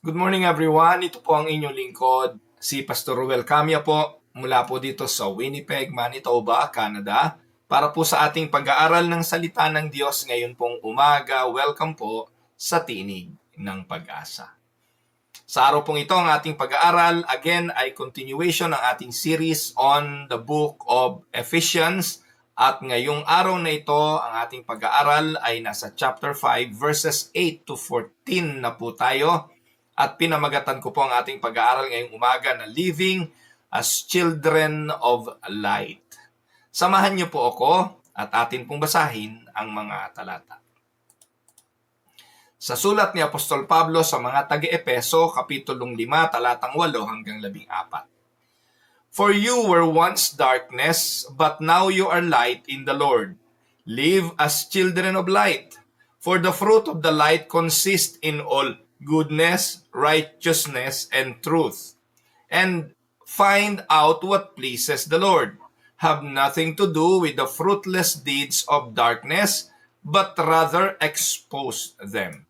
Good morning everyone. Ito po ang inyong lingkod, si Pastor Ruel Camia po, mula po dito sa Winnipeg, Manitoba, Canada, para po sa ating pag-aaral ng salita ng Diyos ngayon pong umaga. Welcome po sa Tinig ng Pag-asa. Sa araw pong ito, ang ating pag-aaral, again, ay continuation ng ating series on the book of Ephesians. At ngayong araw na ito, ang ating pag-aaral ay nasa chapter 5, verses 8 to 14 na po tayo. At pinamagatan ko po ang ating pag-aaral ngayong umaga na Living as Children of Light. Samahan niyo po ako at atin pong basahin ang mga talata. Sa sulat ni Apostol Pablo sa mga taga-Epeso, Kapitulong 5, talatang 8 hanggang 14. For you were once darkness, but now you are light in the Lord. Live as children of light, for the fruit of the light consists in all goodness, righteousness, and truth. And find out what pleases the Lord. Have nothing to do with the fruitless deeds of darkness, but rather expose them.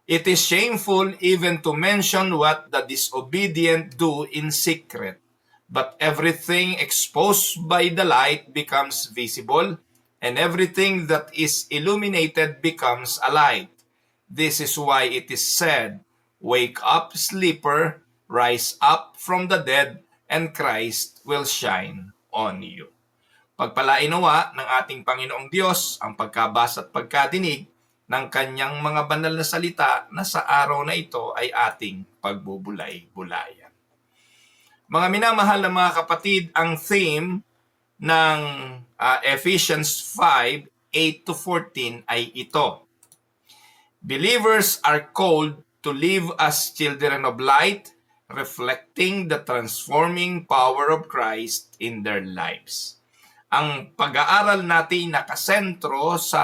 It is shameful even to mention what the disobedient do in secret, but everything exposed by the light becomes visible, and everything that is illuminated becomes a light. This is why it is said, "Wake up, sleeper, rise up from the dead, and Christ will shine on you." Pagpalain nawa ng ating Panginoong Diyos ang pagkabasa at pagkadinig ng kanyang mga banal na salita na sa araw na ito ay ating pagbubulay-bulayan. Mga minamahal na mga kapatid, ang theme ng Ephesians 5, 8 to 14 ay ito. Believers are called to live as children of light, reflecting the transforming power of Christ in their lives. Ang pag-aaral natin nakasentro sa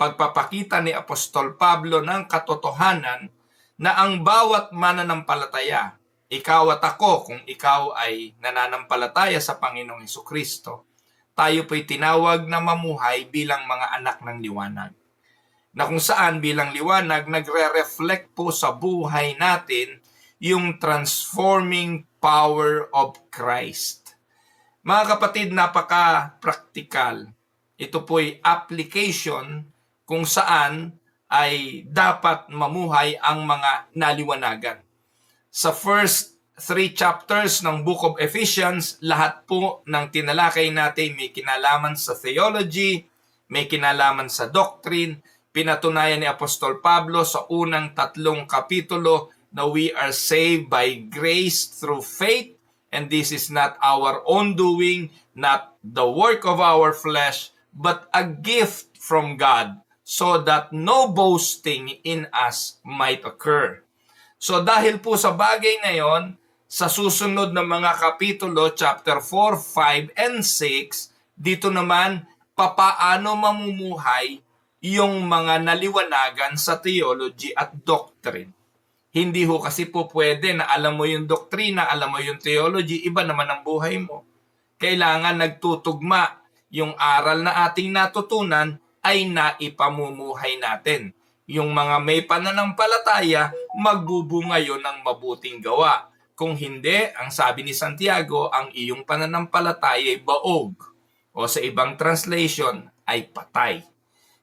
pagpapakita ni Apostol Pablo ng katotohanan na ang bawat mananampalataya, ikaw at ako, kung ikaw ay nananampalataya sa Panginoong Hesukristo, tayo po'y tinawag na mamuhay bilang mga anak ng liwanag. Na kung saan bilang liwanag, nagre-reflect po sa buhay natin yung transforming power of Christ. Mga kapatid, napaka-practical. Ito po'y application kung saan ay dapat mamuhay ang mga naliwanagan. Sa first 3 chapters ng Book of Ephesians, lahat po ng tinalakay natin may kinalaman sa theology, may kinalaman sa doctrine. Pinatunayan ni Apostol Pablo sa unang 3 kapitulo na we are saved by grace through faith, and this is not our own doing, not the work of our flesh, but a gift from God, so that no boasting in us might occur. So dahil po sa bagay na yon, sa susunod na mga kapitulo, chapter 4, 5, and 6, dito naman, papaano mamumuhay yung mga naliwanagan sa theology at doctrine. Hindi ho kasi po pwede na alam mo yung doktrina, alam mo yung theology, iba naman ang buhay mo. Kailangan nagtutugma yung aral na ating natutunan ay naipamumuhay natin. Yung mga may pananampalataya, magbubunga yon ng mabuting gawa. Kung hindi, ang sabi ni Santiago, ang iyong pananampalataya ay baog. O sa ibang translation, ay patay.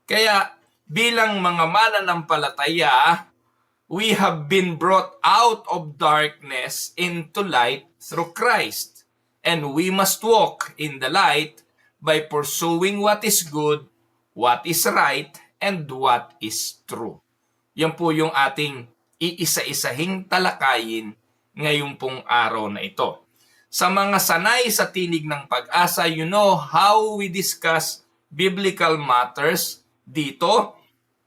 Kaya bilang mga mananampalataya, we have been brought out of darkness into light through Christ. And we must walk in the light by pursuing what is good, what is right, and what is true. Yan po yung ating iisa-isahing talakayin ngayong pong araw na ito. Sa mga sanay sa tinig ng pag-asa, you know how we discuss biblical matters dito.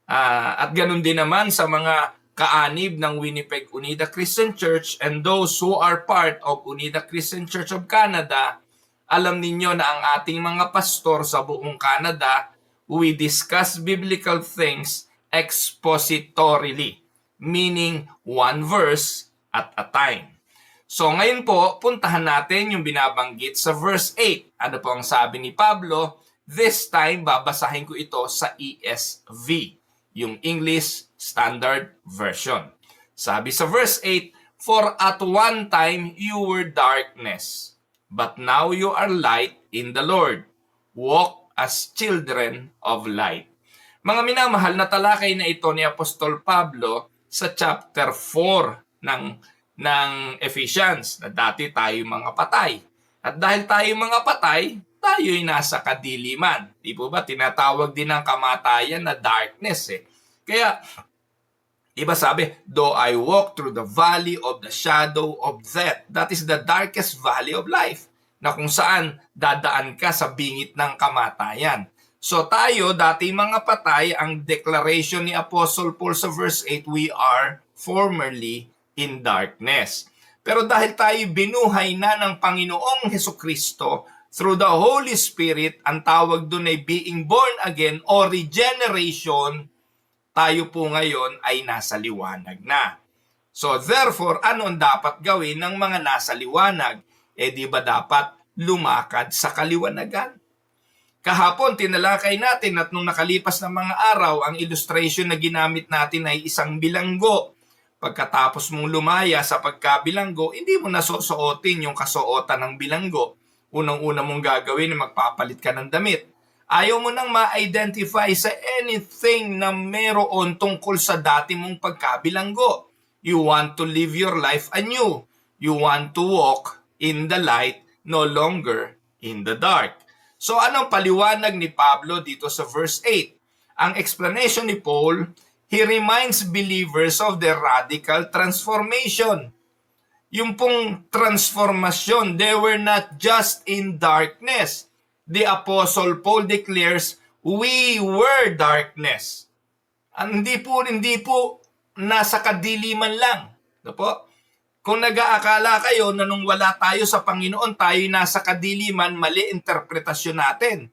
At ganun din naman sa mga kaanib ng Winnipeg Unida Christian Church and those who are part of Unida Christian Church of Canada, alam ninyo na ang ating mga pastor sa buong Canada, we discuss biblical things expositorily, meaning one verse at a time. So ngayon po, puntahan natin yung binabanggit sa verse 8. Ano po ang sabi ni Pablo? This time, babasahin ko ito sa ESV, yung English Standard Version. Sabi sa verse 8, "For at one time you were darkness, but now you are light in the Lord. Walk as children of light." Mga minamahal, na talakay na ito ni Apostol Pablo sa chapter 4 ng Ephesians, na dati tayo mga patay. At dahil tayo mga patay, tayo'y nasa kadiliman. Di po ba? Tinatawag din ng kamatayan na darkness eh. Kaya, iba sabi, "Though I walk through the valley of the shadow of death," that is the darkest valley of life, na kung saan dadaan ka sa bingit ng kamatayan. So tayo, dati mga patay, ang declaration ni Apostle Paul sa verse 8, "We are formerly in darkness." Pero dahil tayo binuhay na ng Panginoong Hesukristo through the Holy Spirit, ang tawag doon ay being born again o regeneration, tayo po ngayon ay nasa liwanag na. So therefore, ano ang dapat gawin ng mga nasa liwanag? Di ba dapat lumakad sa kaliwanagan? Kahapon, tinalakay natin at nung nakalipas na mga araw, ang illustration na ginamit natin ay isang bilanggo. Pagkatapos mong lumaya sa pagkabilanggo, hindi mo nasusuotin yung kasuotan ng bilanggo. Unang-una mong gagawin ay magpapalit ka ng damit. Ayaw mo nang ma-identify sa anything na meron tungkol sa dati mong pagkabilanggo. You want to live your life anew. You want to walk in the light, no longer in the dark. So anong paliwanag ni Pablo dito sa verse 8? Ang explanation ni Paul, he reminds believers of the radical transformation. Yung pong transformasyon, they were not just in darkness. The Apostle Paul declares, "We were darkness." Hindi po nasa kadiliman lang. Ano po? Kung nag-aakala kayo na nung wala tayo sa Panginoon, tayo nasa kadiliman, mali interpretasyon natin.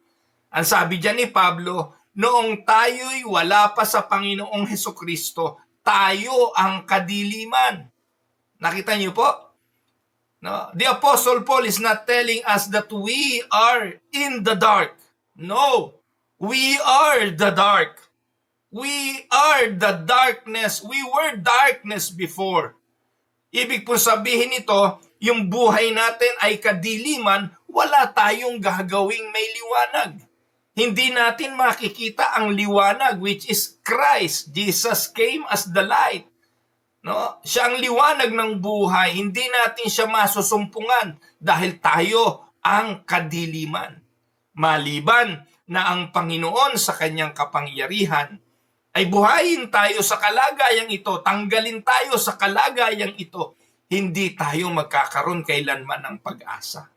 Ang sabi dyan ni Pablo, noong tayo'y wala pa sa Panginoong Hesukristo, tayo ang kadiliman. Nakita niyo po? No? The Apostle Paul is not telling us that we are in the dark. No, we are the dark. We are the darkness. We were darkness before. Ibig po sabihin nito, yung buhay natin ay kadiliman, wala tayong gagawing may liwanag. Hindi natin makikita ang liwanag, which is Christ. Jesus came as the light. No? Siya ang liwanag ng buhay. Hindi natin siya masusumpungan dahil tayo ang kadiliman. Maliban na ang Panginoon sa kanyang kapangyarihan ay buhayin tayo sa kalagayang ito, tanggalin tayo sa kalagayang ito, hindi tayo magkakaroon kailanman ng pag-asa.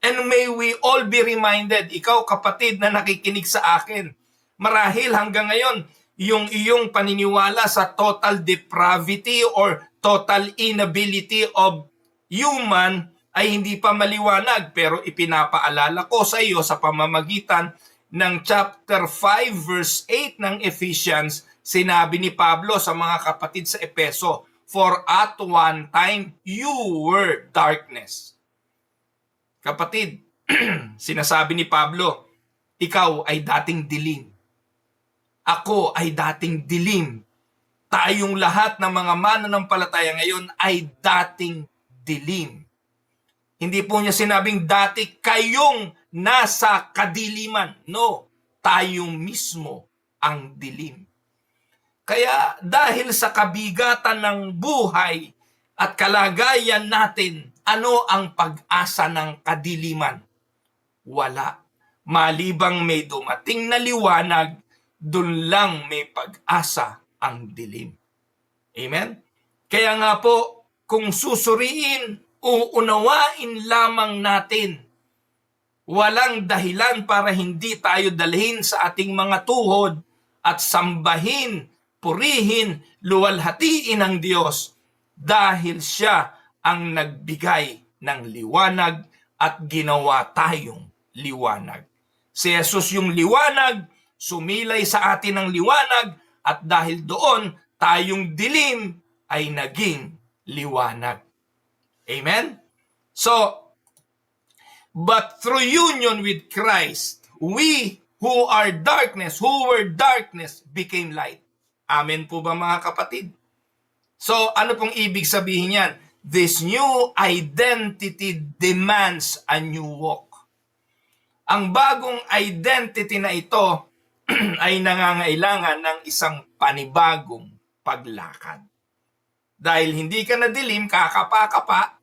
And may we all be reminded, ikaw kapatid na nakikinig sa akin, marahil hanggang ngayon, yung iyong paniniwala sa total depravity or total inability of human ay hindi pa maliwanag, pero ipinapaalala ko sa iyo sa pamamagitan ng chapter 5 verse 8 ng Ephesians, sinabi ni Pablo sa mga kapatid sa Epeso, "For at one time you were darkness." Kapatid, sinasabi ni Pablo, ikaw ay dating dilim. Ako ay dating dilim. Tayong lahat ng mga mananampalataya ngayon ay dating dilim. Hindi po niya sinabing dati kayong nasa kadiliman. No, tayong mismo ang dilim. Kaya dahil sa kabigatan ng buhay at kalagayan natin, ano ang pag-asa ng kadiliman? Wala. Malibang may dumating na liwanag, dun lang may pag-asa ang dilim. Amen? Kaya nga po, kung susuriin, uunawain lamang natin. Walang dahilan para hindi tayo dalhin sa ating mga tuhod at sambahin, purihin, luwalhatiin ang Diyos dahil siya ang nagbigay ng liwanag at ginawa tayong liwanag. Si Jesus yung liwanag, sumilay sa atin ng liwanag at dahil doon tayong dilim ay naging liwanag. Amen? So, but through union with Christ, we who were darkness, became light. Amen po ba mga kapatid? So, ano pong ibig sabihin yan? This new identity demands a new walk. Ang bagong identity na ito ay nangangailangan ng isang panibagong paglakad. Dahil hindi ka na dilim, kakapa-kapa,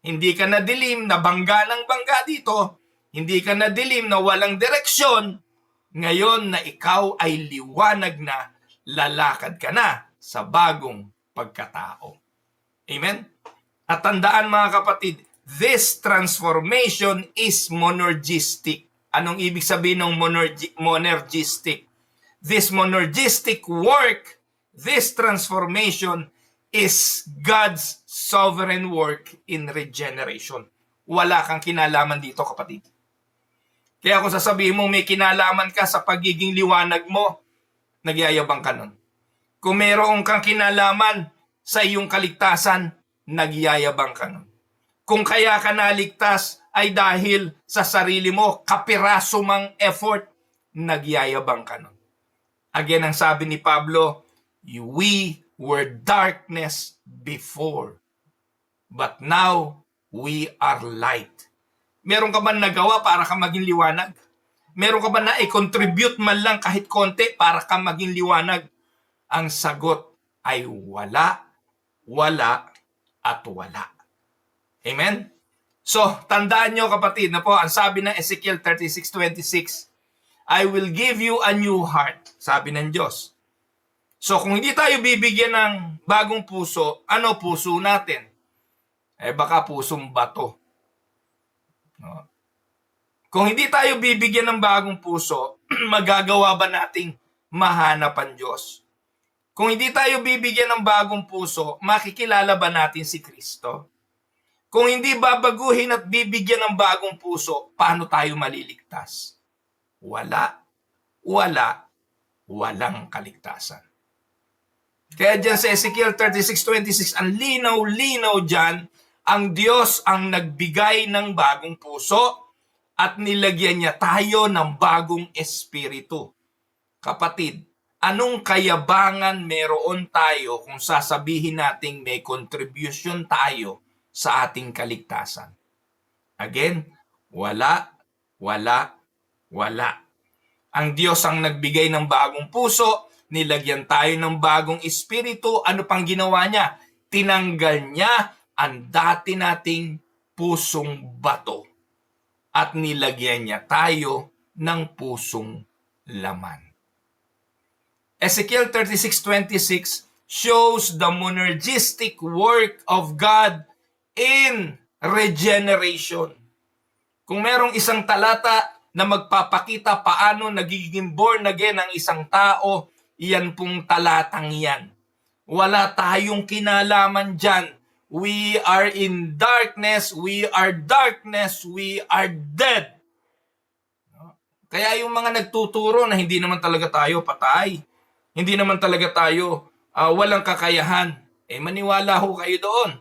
hindi ka na dilim na bangga ng bangga dito, hindi ka na dilim na walang direksyon, ngayon na ikaw ay liwanag na, lalakad ka na sa bagong pagkatao. Amen? At tandaan mga kapatid, this transformation is monergistic. Anong ibig sabihin ng monergistic? This monergistic work, this transformation is God's sovereign work in regeneration. Wala kang kinalaman dito, kapatid. Kaya kung sasabihin mo may kinalaman ka sa pagiging liwanag mo, nagyayabang ka nun. Kung meron kang kinalaman sa iyong kaligtasan, nagyayabang ka nun. Kung kaya ka naligtas ay dahil sa sarili mo, kapiraso mang effort, nagyayabang ka nun. Again, ang sabi ni Pablo, we were darkness before, but now we are light. Meron ka ba nagawa para ka maging liwanag? Meron ka ba na i-contribute man lang kahit konti para ka maging liwanag? Ang sagot ay wala, wala, at wala. Amen? So, tandaan nyo kapatid na po, ang sabi ng Ezekiel 36:26, I will give you a new heart, sabi ng Diyos. So, kung hindi tayo bibigyan ng bagong puso, ano puso natin? Baka pusong bato. No? Kung hindi tayo bibigyan ng bagong puso, magagawa ba nating mahanap ang Diyos? Kung hindi tayo bibigyan ng bagong puso, makikilala ba natin si Kristo? Kung hindi babaguhin at bibigyan ng bagong puso, paano tayo maliligtas? Wala, wala, walang kaligtasan. Kaya dyan sa Ezekiel 36:26, ang linaw-linaw dyan, ang Diyos ang nagbigay ng bagong puso at nilagyan niya tayo ng bagong espiritu. Kapatid, anong kayabangan meron tayo kung sasabihin nating may contribution tayo sa ating kaligtasan? Again, wala, wala, wala. Ang Diyos ang nagbigay ng bagong puso, nilagyan tayo ng bagong espiritu. Ano pang ginawa niya? Tinanggal niya ang dati nating pusong bato at nilagyan niya tayo ng pusong laman. Ezekiel 36:26 shows the monergistic work of God in regeneration. Kung merong isang talata na magpapakita paano nagiging born again ang isang tao, iyan pong talatang yan. Wala tayong kinalaman dyan. We are in darkness, we are darkness, we are dead. Kaya yung mga nagtuturo na hindi naman talaga tayo patay, hindi naman talaga tayo walang kakayahan, maniwala ho kayo doon.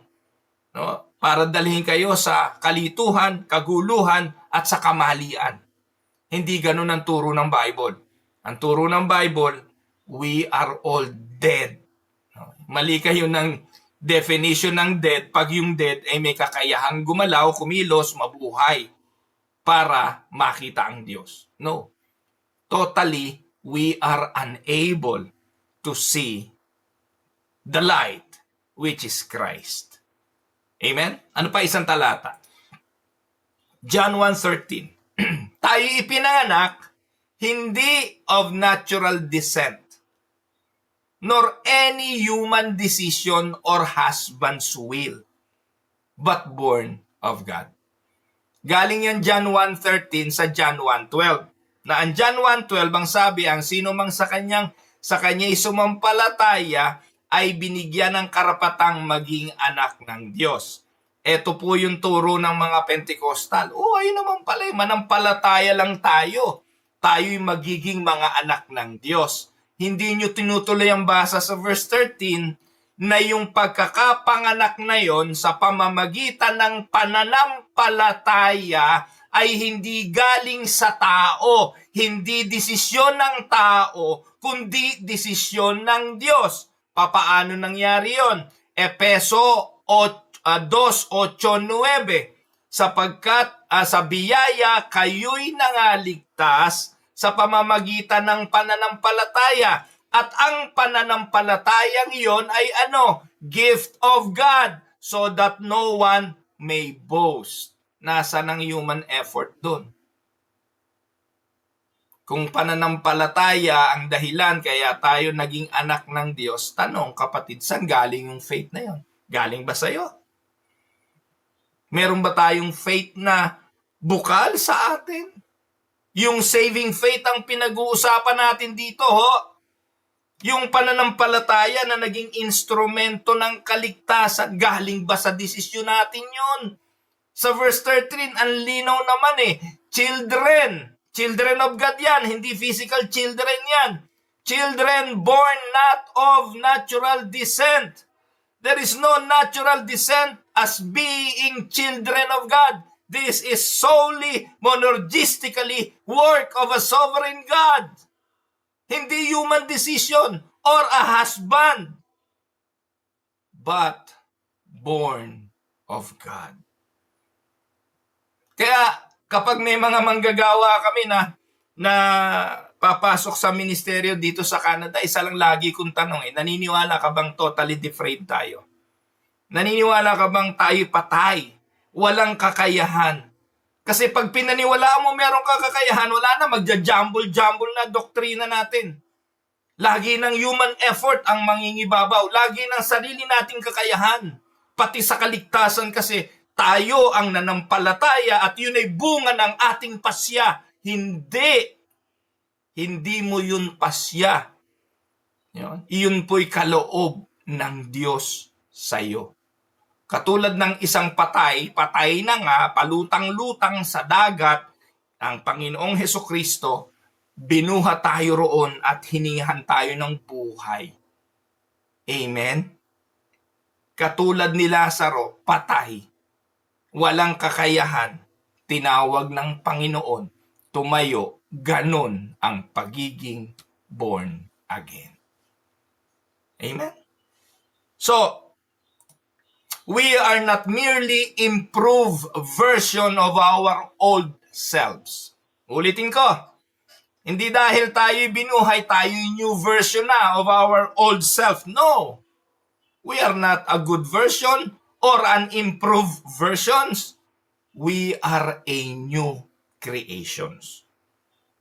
No? Para dalhin kayo sa kalituhan, kaguluhan, at sa kamalian. Hindi ganun ang turo ng Bible. Ang turo ng Bible, we are all dead. Mali kayo ng definition ng dead pag yung dead ay may kakayahang gumalaw, kumilos, mabuhay para makita ang Diyos. No. Totally, we are unable to see the light which is Christ. Amen? Ano pa isang talata? John 1:13. Tayo ipinanganak hindi of natural descent, nor any human decision or husband's will, but born of God. Galing yan John 1:13 sa John 1:12. Na ang John 1:12 ang sabi, ang sino mang sa kanya sumampalataya ay binigyan ng karapatang maging anak ng Diyos. Ito po yung turo ng mga Pentecostal. Ayun naman pala, manampalataya lang tayo. Tayo'y magiging mga anak ng Diyos. Hindi nyo tinutuloy ang basa sa verse 13 na yung pagkakapanganak na yon sa pamamagitan ng pananampalataya ay hindi galing sa tao, hindi desisyon ng tao, kundi desisyon ng Diyos. Papaano nangyari yon? Epeso 2:8-9, sapagkat sa biyaya kayo'y nangaligtas sa pamamagitan ng pananampalataya. At ang pananampalatayang iyon ay ano? Gift of God, so that no one may boast. Nasa ng human effort doon? Kung pananampalataya ang dahilan kaya tayo naging anak ng Diyos, tanong kapatid, saan galing yung faith na yon? Galing ba sa'yo? Meron ba tayong faith na bukal sa atin? Yung saving faith ang pinag-uusapan natin dito, ho. Yung pananampalataya na naging instrumento ng kaligtasan, galing ba sa desisyon natin yun? Sa verse 13, ang linaw naman Children of God yan, hindi physical children yan. Children born not of natural descent. There is no natural descent as being children of God. This is solely monergistically work of a sovereign God. Hindi human decision or a husband, but born of God. Kaya kapag may mga manggagawa kami na papasok sa ministeryo dito sa Canada, isa lang lagi kong tanong, naniniwala ka bang totally different tayo? Naniniwala ka bang tayo patay? Walang kakayahan? Kasi pag pinaniwalaan mo meron kang kakayahan, wala na, magja-jumble-jumble na doktrina natin. Lagi ng human effort ang mangingibabaw. Lagi ng sarili nating kakayahan. Pati sa kaligtasan kasi tayo ang nanampalataya at yun ay bunga ng ating pasya. Hindi mo yun pasya. Iyon po'y kaloob ng Diyos sa iyo. Katulad ng isang patay na nga, palutang-lutang sa dagat, ang Panginoong Hesukristo, binuhat tayo roon at hinihan tayo ng buhay. Amen? Katulad ni Lazaro, patay. Walang kakayahan. Tinawag ng Panginoon. Tumayo. Ganon ang pagiging born again. Amen? So, we are not merely improved version of our old selves. Ulitin ko. Hindi dahil tayo'y binuhay, tayo'y new version na of our old self. No. We are not a good version or an improved versions. We are a new creations.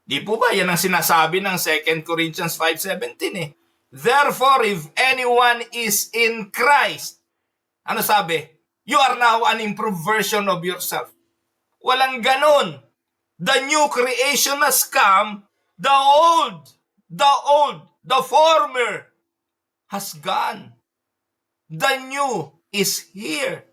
Di po ba yan ang sinasabi ng 2 Corinthians 5:17 Therefore, if anyone is in Christ, ano sabi? You are now an improved version of yourself. Walang ganon. The new creation has come. The former has gone. The new is here.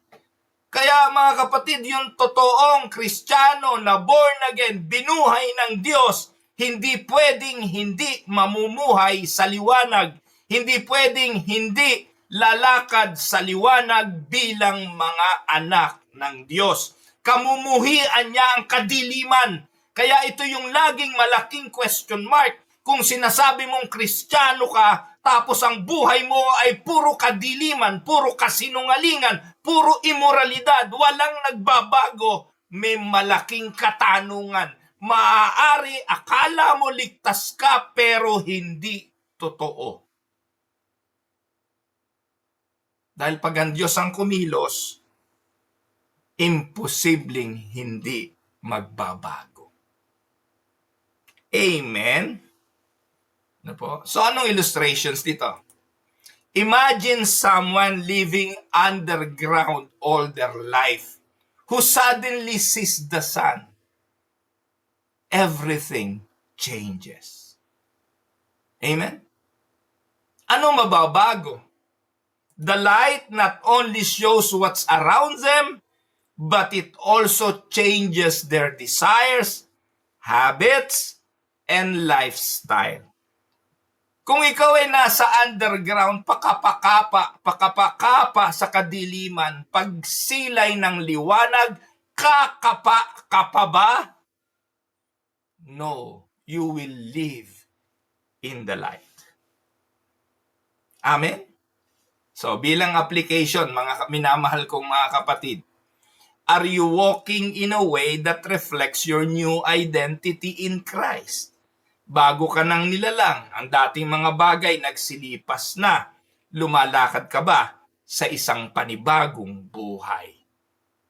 Kaya mga kapatid, yung totoong Kristiyano na born again, binuhay ng Diyos, hindi pwedeng hindi mamumuhay sa liwanag. Hindi pwedeng hindi lalakad sa liwanag bilang mga anak ng Diyos. Kamumuhian niya ang kadiliman. Kaya ito yung laging malaking question mark. Kung sinasabi mong Kristiyano ka, tapos ang buhay mo ay puro kadiliman, puro kasinungalingan, puro imoralidad, walang nagbabago, may malaking katanungan. Maaari akala mo ligtas ka pero hindi totoo. Dahil pag ang Diyos ang kumilos, imposibleng hindi magbabago. Amen? Ano po? So anong illustrations dito? Imagine someone living underground all their life who suddenly sees the sun. Everything changes. Amen? Ano mababago? The light not only shows what's around them, but it also changes their desires, habits, and lifestyle. Kung ikaw ay nasa underground, pakapa sa kadiliman, pagsilay ng liwanag, kakapa ba? No, you will live in the light. Amen? So, bilang application, mga minamahal kong mga kapatid, are you walking in a way that reflects your new identity in Christ? Bago ka nang nilalang, ang dating mga bagay nagsilipas na. Lumalakad ka ba sa isang panibagong buhay?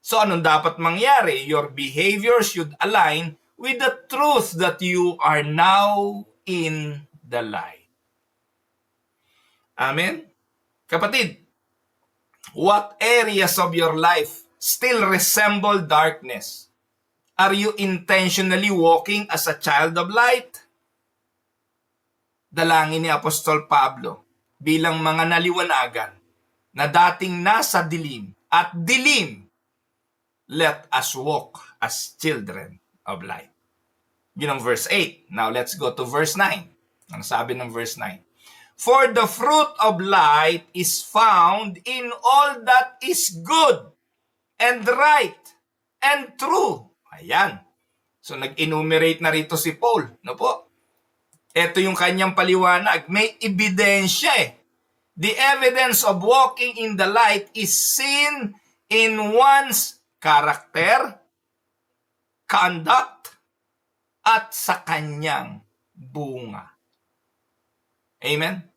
So, anong dapat mangyari? Your behavior should align with the truth that you are now in the light. Amen? Kapatid, what areas of your life still resemble darkness? Are you intentionally walking as a child of light? Dalangin ni Apostol Pablo bilang mga naliwanagan na dating nasa dilim at dilim, let us walk as children of light. Yun ang verse 8. Now let's go to verse 9. Ang sabi ng verse 9. For the fruit of light is found in all that is good and right and true. Ayan. So nag-enumerate na rito si Paul. No po? Ito yung kanyang paliwanag. May ebidensya eh. The evidence of walking in the light is seen in one's character, conduct, at sa kanyang bunga. Amen?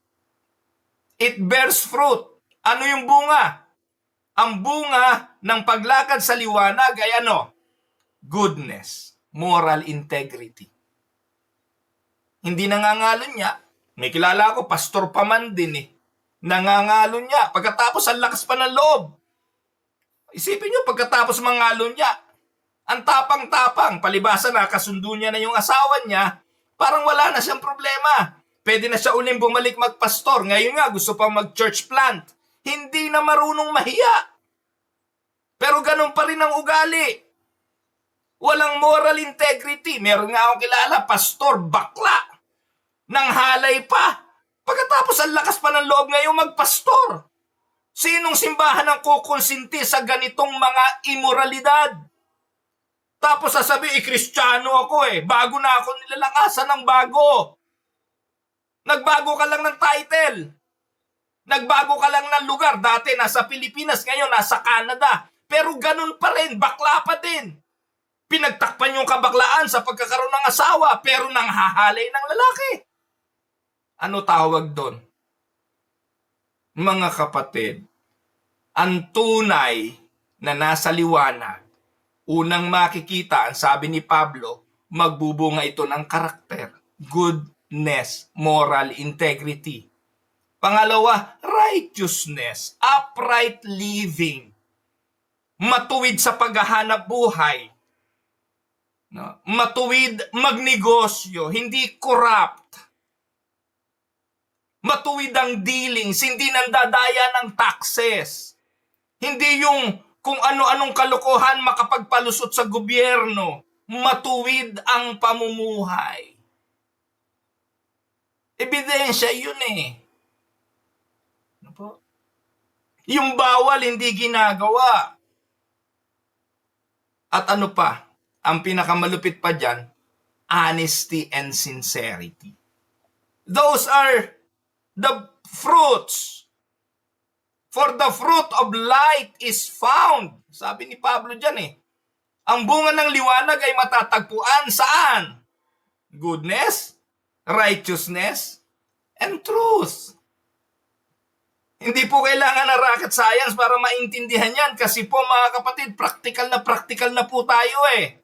It bears fruit. Ano yung bunga? Ang bunga ng paglakad sa liwanag ay ano? Goodness, moral integrity. Hindi nangangalon niya. May kilala ako, pastor pa man din eh. Nangangalon niya. Pagkatapos, ang lakas pa ng loob. Isipin niyo, pagkatapos mangalon niya, ang tapang-tapang, palibasa na kasundo niya na yung asawa niya, parang wala na siyang problema. Pwede na siya uling bumalik magpastor. Ngayon nga, gusto pang mag-church plant. Hindi na marunong mahiya. Pero ganun pa rin ang ugali. Walang moral integrity. Meron nga akong kilala, pastor, bakla. Nang halay pa. Pagkatapos ang lakas pa ng loob ngayon magpastor. Sinong simbahan ang kukonsinti sa ganitong mga imoralidad? Tapos sasabi, Kristiyano ako eh. Bago na ako nilalangasan ng bago. Nagbago ka lang ng title. Nagbago ka lang ng lugar. Dati nasa Pilipinas, ngayon nasa Canada. Pero ganun pa rin, bakla pa din. Pinagtakpan yung kabaklaan sa pagkakaroon ng asawa, pero nanghahalay ng lalaki. Ano tawag doon? Mga kapatid, ang tunay na nasa liwanag, unang makikita, ang sabi ni Pablo, magbubunga ito ng karakter, goodness, moral integrity. Pangalawa, righteousness, upright living, matuwid sa paghahanap buhay, no? Matuwid magnegosyo, hindi corrupt. Matuwid ang dealings, hindi nandadaya ng taxes. Hindi yung kung ano-anong kalokohan makapagpalusot sa gobyerno. Matuwid ang pamumuhay. Ebidensya yun eh. Ano po? Yung bawal hindi ginagawa. At ano pa? Ang pinakamalupit pa dyan, honesty and sincerity. Those are the fruits. For the fruit of light is found. Sabi ni Pablo dyan eh. Ang bunga ng liwanag ay matatagpuan saan? Goodness, righteousness, and truth. Hindi po kailangan ng rocket science para maintindihan yan kasi po mga kapatid, practical na po tayo eh.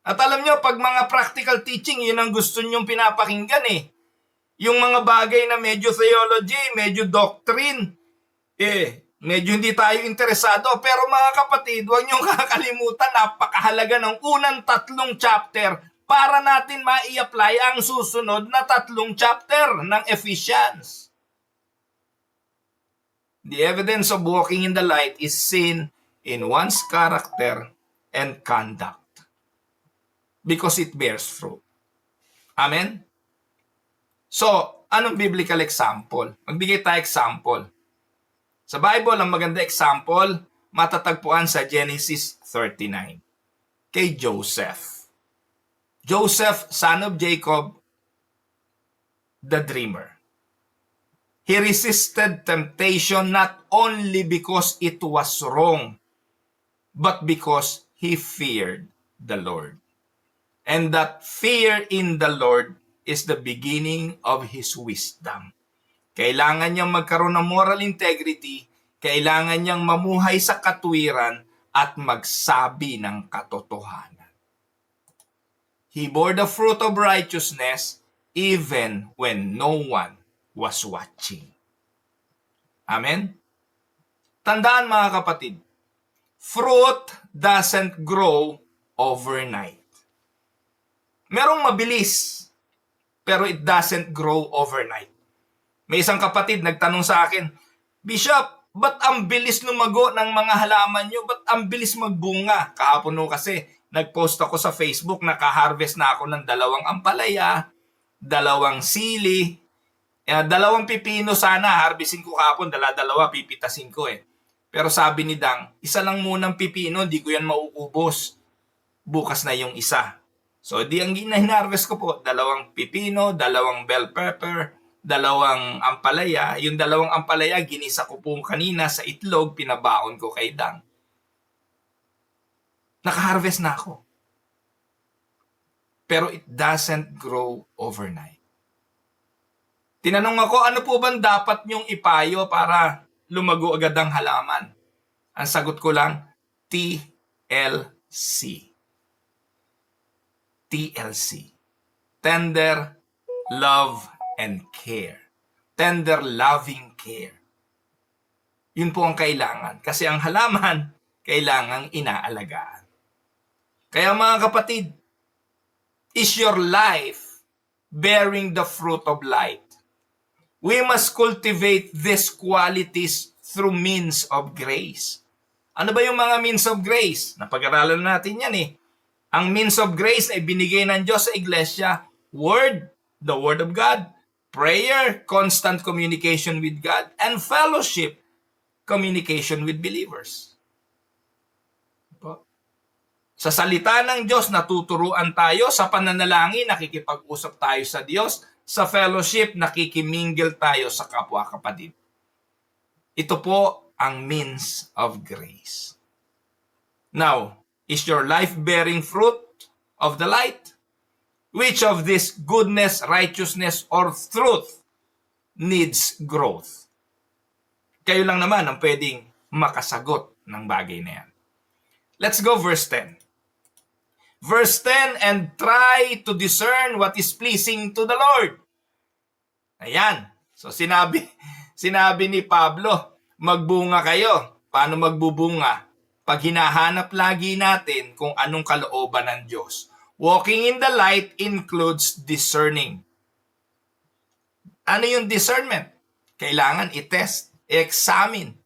At alam nyo, pag mga practical teaching, yun ang gusto nyong pinapakinggan eh. Yung mga bagay na medyo theology, medyo doctrine, medyo hindi tayo interesado. Pero mga kapatid, huwag niyong kakalimutan, napakahalaga ng unang 3 chapter para natin ma-i-apply ang susunod na 3 chapter ng Ephesians. The evidence of walking in the light is seen in one's character and conduct because it bears fruit. Amen? So, anong biblical example? Magbigay tayo example. Sa Bible, ang maganda example, matatagpuan sa Genesis 39. Kay Joseph. Joseph, son of Jacob, the dreamer. He resisted temptation not only because it was wrong, but because he feared the Lord. And that fear in the Lord is the beginning of his wisdom. Kailangan niyang magkaroon ng moral integrity, kailangan niyang mamuhay sa katwiran at magsabi ng katotohanan. He bore the fruit of righteousness even when no one was watching. Amen? Tandaan mga kapatid, fruit doesn't grow overnight. Merong mabilis, pero it doesn't grow overnight. May isang kapatid nagtanong sa akin, Bishop, ba't ang bilis lumago ng mga halaman nyo? Ba't ang bilis magbunga? Kahapon no kasi, nagpost ako sa Facebook, nakaharvest na ako ng 2 ampalaya, 2 sili, 2 pipino sana, harvestin ko kahapon, 2, pipitasin ko eh. Pero sabi ni Dang, 1 lang munang pipino, di ko yan mauubos. Bukas na yung isa. So, di ang hinarvest ko po, 2 pipino, 2 bell pepper, 2 ampalaya. Yung 2 ampalaya, ginisa ko po kanina sa itlog, pinabaon ko kay Dang. Nakaharvest na ako. Pero it doesn't grow overnight. Tinanong ako, ano po bang dapat nyong ipayo para lumago agad ang halaman? Ang sagot ko lang, TLC. TLC. Tender, love, and care. Tender, loving care. Yun po ang kailangan. Kasi ang halaman, kailangang inaalagaan. Kaya mga kapatid, is your life bearing the fruit of light? We must cultivate these qualities through means of grace. Ano ba yung mga means of grace? Napag-aralan natin yan eh. Ang means of grace na ibinigay ng Diyos sa iglesia, word, the word of God, prayer, constant communication with God, and fellowship, communication with believers. Sa salita ng Diyos, natuturuan tayo. Sa pananalangin, nakikipag-usap tayo sa Diyos. Sa fellowship, nakikimingle tayo sa kapwa-kapatid. Ito po ang means of grace. Now, is your life bearing fruit of the light? Which of this goodness, righteousness, or truth needs growth? Kayo lang naman ang pwedeng makasagot ng bagay na yan. Let's go verse 10. Verse 10, and try to discern what is pleasing to the Lord. Ayan. So sinabi ni Pablo, magbunga kayo. Paano magbubunga? Pag hinahanap lagi natin kung anong kalooban ng Diyos. Walking in the light includes discerning. Ano yung discernment? Kailangan i-test, i-examine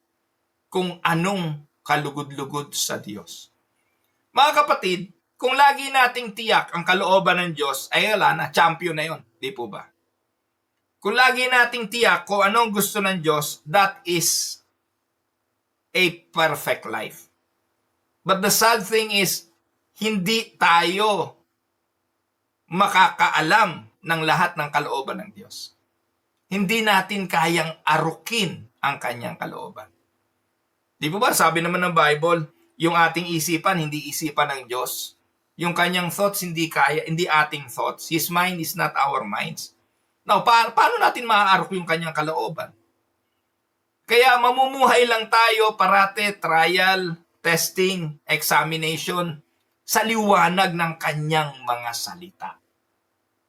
kung anong kalugod-lugod sa Diyos. Mga kapatid, kung lagi nating tiyak ang kalooban ng Diyos, ay wala na, champion na yun. Di po ba? Kung lagi nating tiyak kung anong gusto ng Diyos, that is a perfect life. But the sad thing is, hindi tayo makakaalam ng lahat ng kalooban ng Diyos. Hindi natin kayang arukin ang kanyang kalooban. Di po ba? Sabi naman ng Bible, yung ating isipan, hindi isipan ng Diyos. Yung kanyang thoughts, hindi ating thoughts. His mind is not our minds. Now, paano natin maaarok yung kanyang kalooban? Kaya mamumuhay lang tayo parate, trial, testing, examination, sa liwanag ng kanyang mga salita.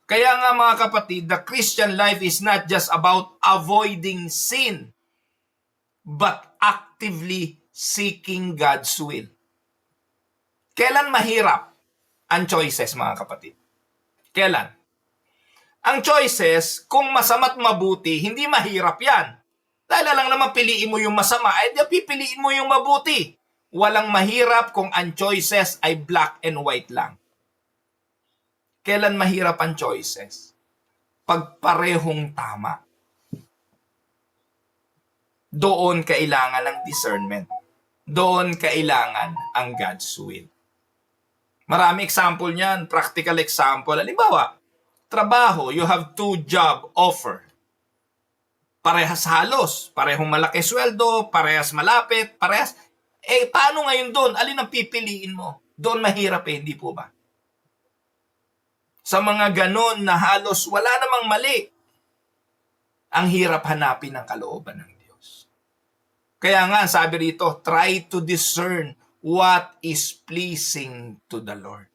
Kaya nga mga kapatid, the Christian life is not just about avoiding sin, but actively seeking God's will. Kailan mahirap ang choices, mga kapatid? Kailan? Ang choices, kung masama't mabuti, hindi mahirap yan. Dahil lang naman piliin mo yung masama, ay pipiliin mo yung mabuti. Walang mahirap kung ang choices ay black and white lang. Kailan mahirap ang choices? Pag parehong tama. Doon kailangan ng discernment. Doon kailangan ang God's will. Marami example niyan, practical example. Halimbawa, trabaho, you have 2 job offer. parehas halos, parehong malaki sweldo, parehas malapit, parehas. Paano ngayon doon? Alin ang pipiliin mo? Doon mahirap hindi po ba? Sa mga ganon na halos wala namang mali, ang hirap hanapin ang kalooban ng Diyos. Kaya nga, sabi rito, try to discern what is pleasing to the Lord.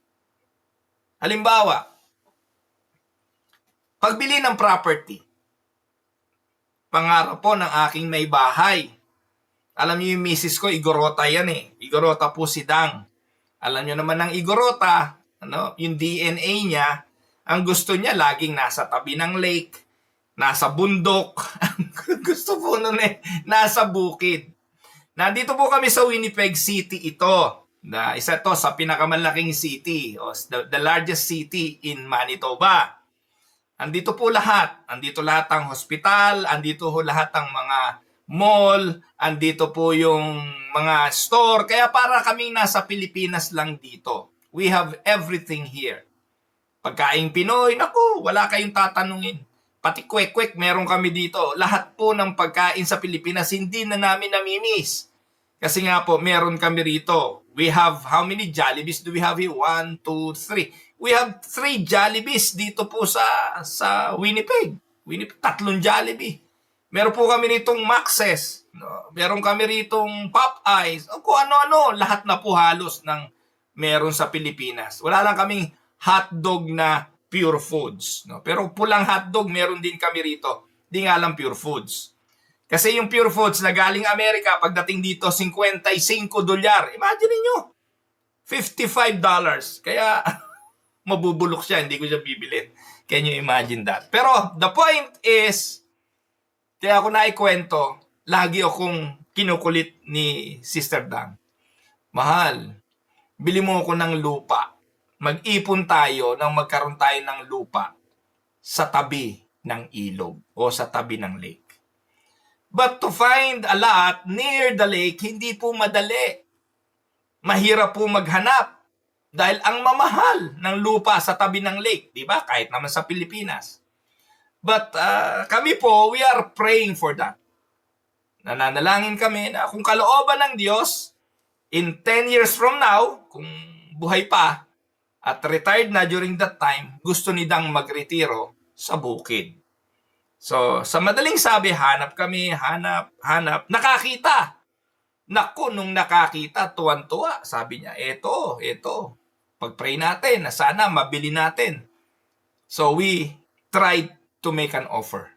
Halimbawa, pagbili ng property, pangarap po ng aking may bahay. Alam niyo yung misis ko, Igorota yan eh. Igorota po si Dang. Alam niyo naman ng Igorota, yung DNA niya, ang gusto niya laging nasa tabi ng lake, nasa bundok. Gusto po nun nasa bukid. Nandito po kami sa Winnipeg City ito. Isa to sa pinakamalaking city, the largest city in Manitoba. Andito po lahat. Andito lahat ang hospital, andito po lahat ang mga mall, andito po yung mga store. Kaya para kaming nasa Pilipinas lang dito. We have everything here. Pagkaing Pinoy, naku, wala kayong tatanungin. Pati kwek-kwek, meron kami dito. Lahat po ng pagkain sa Pilipinas, hindi na namin namimiss. Kasi nga po, meron kami rito. We have, how many Jollibees do we have here? 1, 2, 3. We have 3 Jollibees dito po sa Winnipeg. 3 Jollibee. Meron po kami ritong Maxes. Meron kami ritong Popeyes. Kung ano-ano, lahat na po halos ng meron sa Pilipinas. Wala lang kaming hotdog na pure foods. Pero pulang hotdog, meron din kami rito. Di nga lang pure foods. Kasi yung pure foods na galing Amerika, pagdating dito, $55. Imagine niyo, $55. Kaya mabubulok siya, hindi ko siya bibilin. Can you imagine that? Pero the point is, kaya ako naikwento, lagi akong kinukulit ni Sister Dang. Mahal, bili mo ako ng lupa. Mag-ipon tayo nang magkaroon tayo ng lupa sa tabi ng ilog o sa tabi ng lake. But to find a lot near the lake, hindi po madali. Mahirap po maghanap. Dahil ang mamahal ng lupa sa tabi ng lake, di ba? Kahit naman sa Pilipinas. But kami po, we are praying for that. Nananalangin kami na kung kalooban ng Diyos, in 10 years from now, kung buhay pa, at retired na during that time, gusto ni Dang magretiro sa bukid. So, sa madaling sabi, hanap kami, hanap, nakakita. Naku, nung nakakita, tuwan-tuwa. Sabi niya, eto, pag-pray natin na sana mabili natin. So, we tried to make an offer.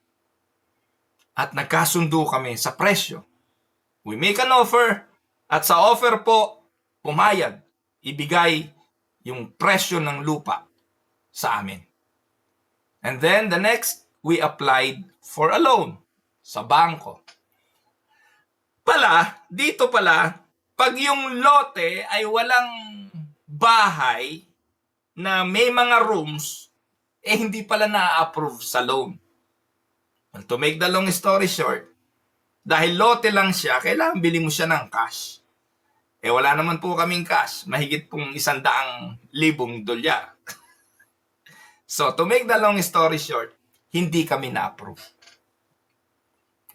At nagkasundo kami sa presyo. We make an offer, at sa offer po, pumayag, ibigay yung presyo ng lupa sa amin. And then, the next, we applied for a loan sa bangko. Dito pala, pag yung lote ay walang bahay na may mga rooms, hindi pala na-approve sa loan. And to make the long story short, dahil lote lang siya, kailangan bili mo siya ng cash. Wala naman po kaming cash. Mahigit pong $100,000. So, to make the long story short, hindi kami na-approve.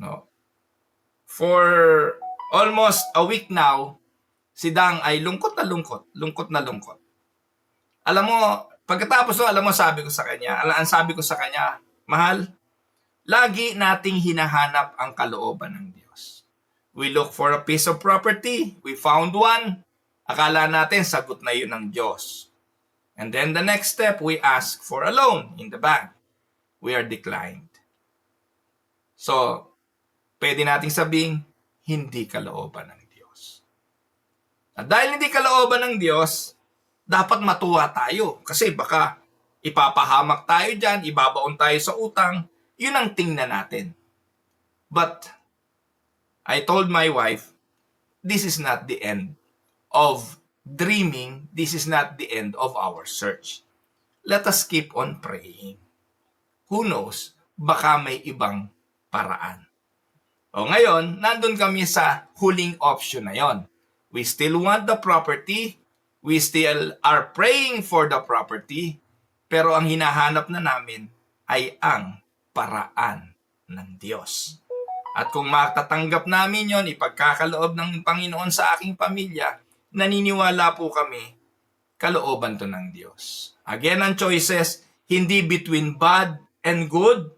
No. For almost a week now, si Dang ay lungkot na lungkot. Alam mo, pagkatapos alam mo, sabi ko sa kanya, mahal, lagi nating hinahanap ang kalooban ng Diyos. We look for a piece of property, we found one, akala natin sagot na yun ng Diyos. And then the next step, we ask for a loan in the bank. We are declined. So, pwede nating sabihin, hindi kalooban ng Diyos. At dahil hindi kalooban ng Diyos, dapat matuwa tayo. Kasi baka ipapahamak tayo dyan, ibabaon tayo sa utang, yun ang tingnan natin. But, I told my wife, this is not the end of dreaming. This is not the end of our search. Let us keep on praying. Who knows, baka may ibang paraan. Ngayon, nandun kami sa huling option na yon. We still want the property, we still are praying for the property, pero ang hinahanap na namin ay ang paraan ng Diyos. At kung matatanggap namin yon, ipagkakaloob ng Panginoon sa aking pamilya, naniniwala po kami, kalooban to ng Diyos. Again, ang choices, hindi between bad and good,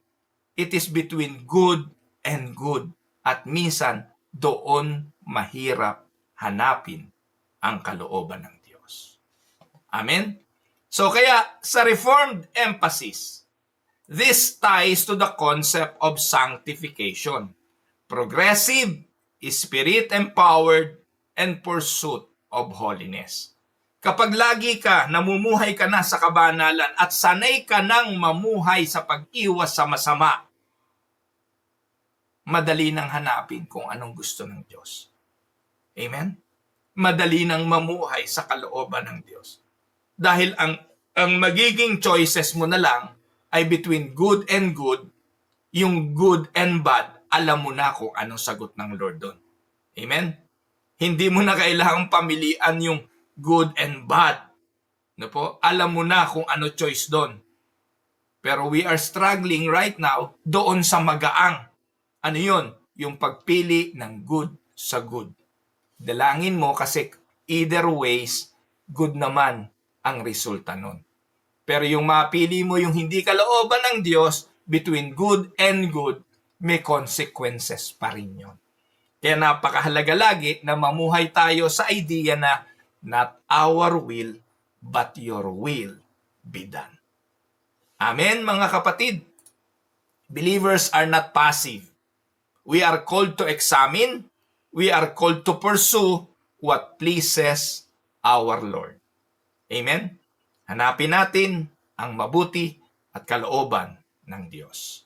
it is between good and good. At minsan, doon mahirap hanapin ang kalooban ng Diyos. Amen? So kaya, sa Reformed emphasis, this ties to the concept of sanctification. Progressive, spirit-empowered, and pursuit of holiness. Kapag lagi ka, namumuhay ka na sa kabanalan at sanay ka nang mamuhay sa pag-iwas sa masama, madali nang hanapin kung anong gusto ng Diyos. Amen? Madali nang mamuhay sa kalooban ng Diyos. Dahil ang magiging choices mo na lang ay between good and good, yung good and bad, alam mo na kung anong sagot ng Lord doon. Amen? Hindi mo na kailangang pamilian yung good and bad. No po? Alam mo na kung ano choice doon. Pero we are struggling right now doon sa magaang. Ano yun? Yung pagpili ng good sa good. Dalangin mo kasi either ways, good naman ang resulta nun. Pero yung mapili mo yung hindi kalooban ng Diyos, between good and good, may consequences pa rin yun. Kaya napakahalaga lagi na mamuhay tayo sa idea na not our will, but your will be done. Amen, mga kapatid. Believers are not passive. We are called to examine. We are called to pursue what pleases our Lord. Amen? Hanapin natin ang mabuti at kalooban ng Diyos.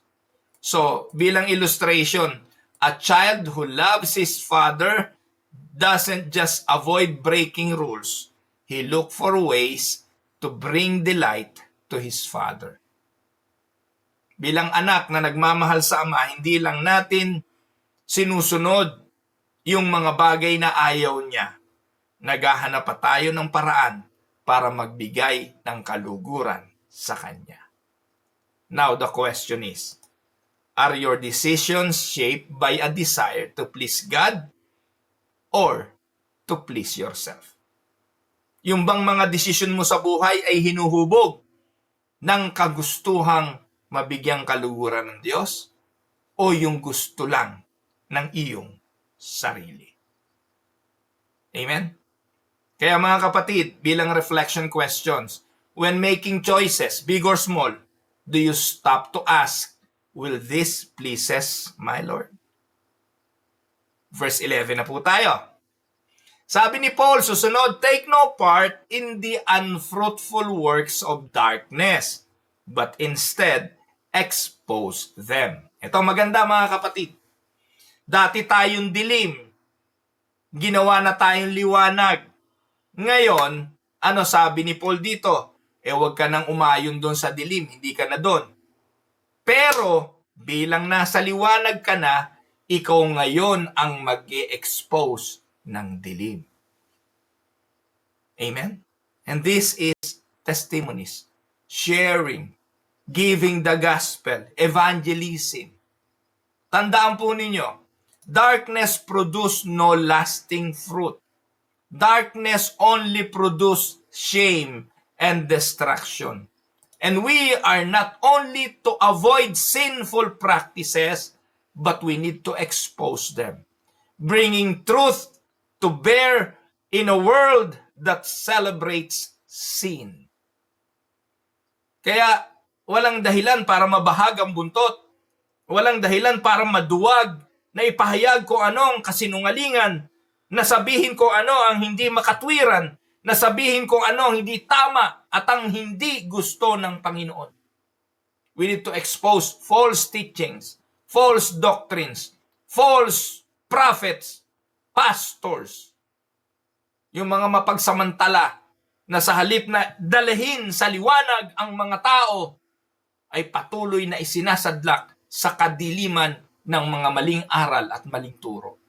So, bilang illustration, a child who loves his father doesn't just avoid breaking rules. He looks for ways to bring delight to his father. Bilang anak na nagmamahal sa ama, hindi lang natin sinusunod yung mga bagay na ayaw niya. Naghahanap pa tayo ng paraan para magbigay ng kaluguran sa kanya. Now, the question is, are your decisions shaped by a desire to please God or to please yourself? Yung bang mga desisyon mo sa buhay ay hinuhubog ng kagustuhang mabigyang kaluguran ng Diyos o yung gusto lang ng iyong sarili? Amen? Kaya mga kapatid, bilang reflection questions, when making choices, big or small, do you stop to ask, will this pleases my Lord? Verse 11 na po tayo. Sabi ni Paul, susunod, take no part in the unfruitful works of darkness, but instead, expose them. Ito maganda mga kapatid. Dati tayong dilim, ginawa na tayong liwanag. Ngayon, ano sabi ni Paul dito? Huwag ka nang umayon doon sa dilim, hindi ka na doon. Pero, bilang nasa liwanag ka na, ikaw ngayon ang mag-i-expose ng dilim. Amen? And this is testimonies, sharing, giving the gospel, evangelism. Tandaan po ninyo, darkness produce no lasting fruit. Darkness only produce shame and destruction. And we are not only to avoid sinful practices, but we need to expose them, bringing truth to bear in a world that celebrates sin. Kaya walang dahilan para mabahag ang buntot. Walang dahilan para maduwag na ipahayag kung ano ang kasinungalingan, na sabihin kung ano ang hindi makatwiran, na sabihin kung ano ang hindi tama at ang hindi gusto ng Panginoon. We need to expose false teachings, false doctrines, false prophets, pastors, yung mga mapagsamantala na sa halip na dalhin sa liwanag ang mga tao ay patuloy na isinasadlak sa kadiliman ng mga maling aral at maling turo.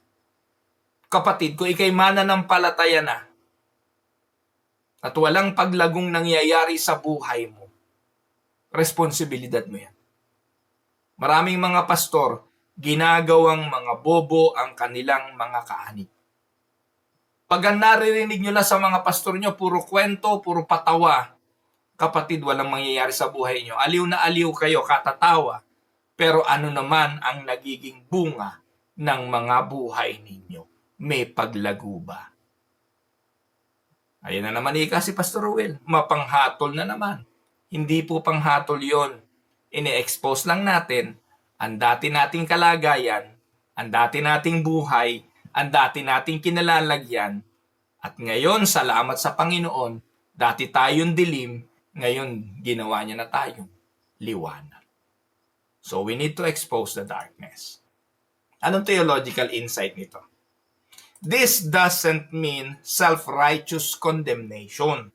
Kapatid, kung ikay mananampalataya na at walang paglagong nangyayari sa buhay mo, responsibilidad mo yan. Maraming mga pastor ginagawang mga bobo ang kanilang mga kaanib. Pag ang naririnig nyo lang sa mga pastor nyo, puro kwento, puro patawa, kapatid, walang mangyayari sa buhay nyo. Aliw na aliw kayo, katatawa. Pero ano naman ang nagiging bunga ng mga buhay ninyo? May paglago ba? Ayan na naman si Pastor Ruel. Mapanghatol na naman. Hindi po panghatol yon. Ine-expose lang natin ang dati nating kalagayan, ang dati nating buhay, ang dati nating kinalalagyan. At ngayon, salamat sa Panginoon, dati tayong dilim, ngayon ginawa niya na tayong liwanag. So we need to expose the darkness. Anong theological insight nito? This doesn't mean self-righteous condemnation,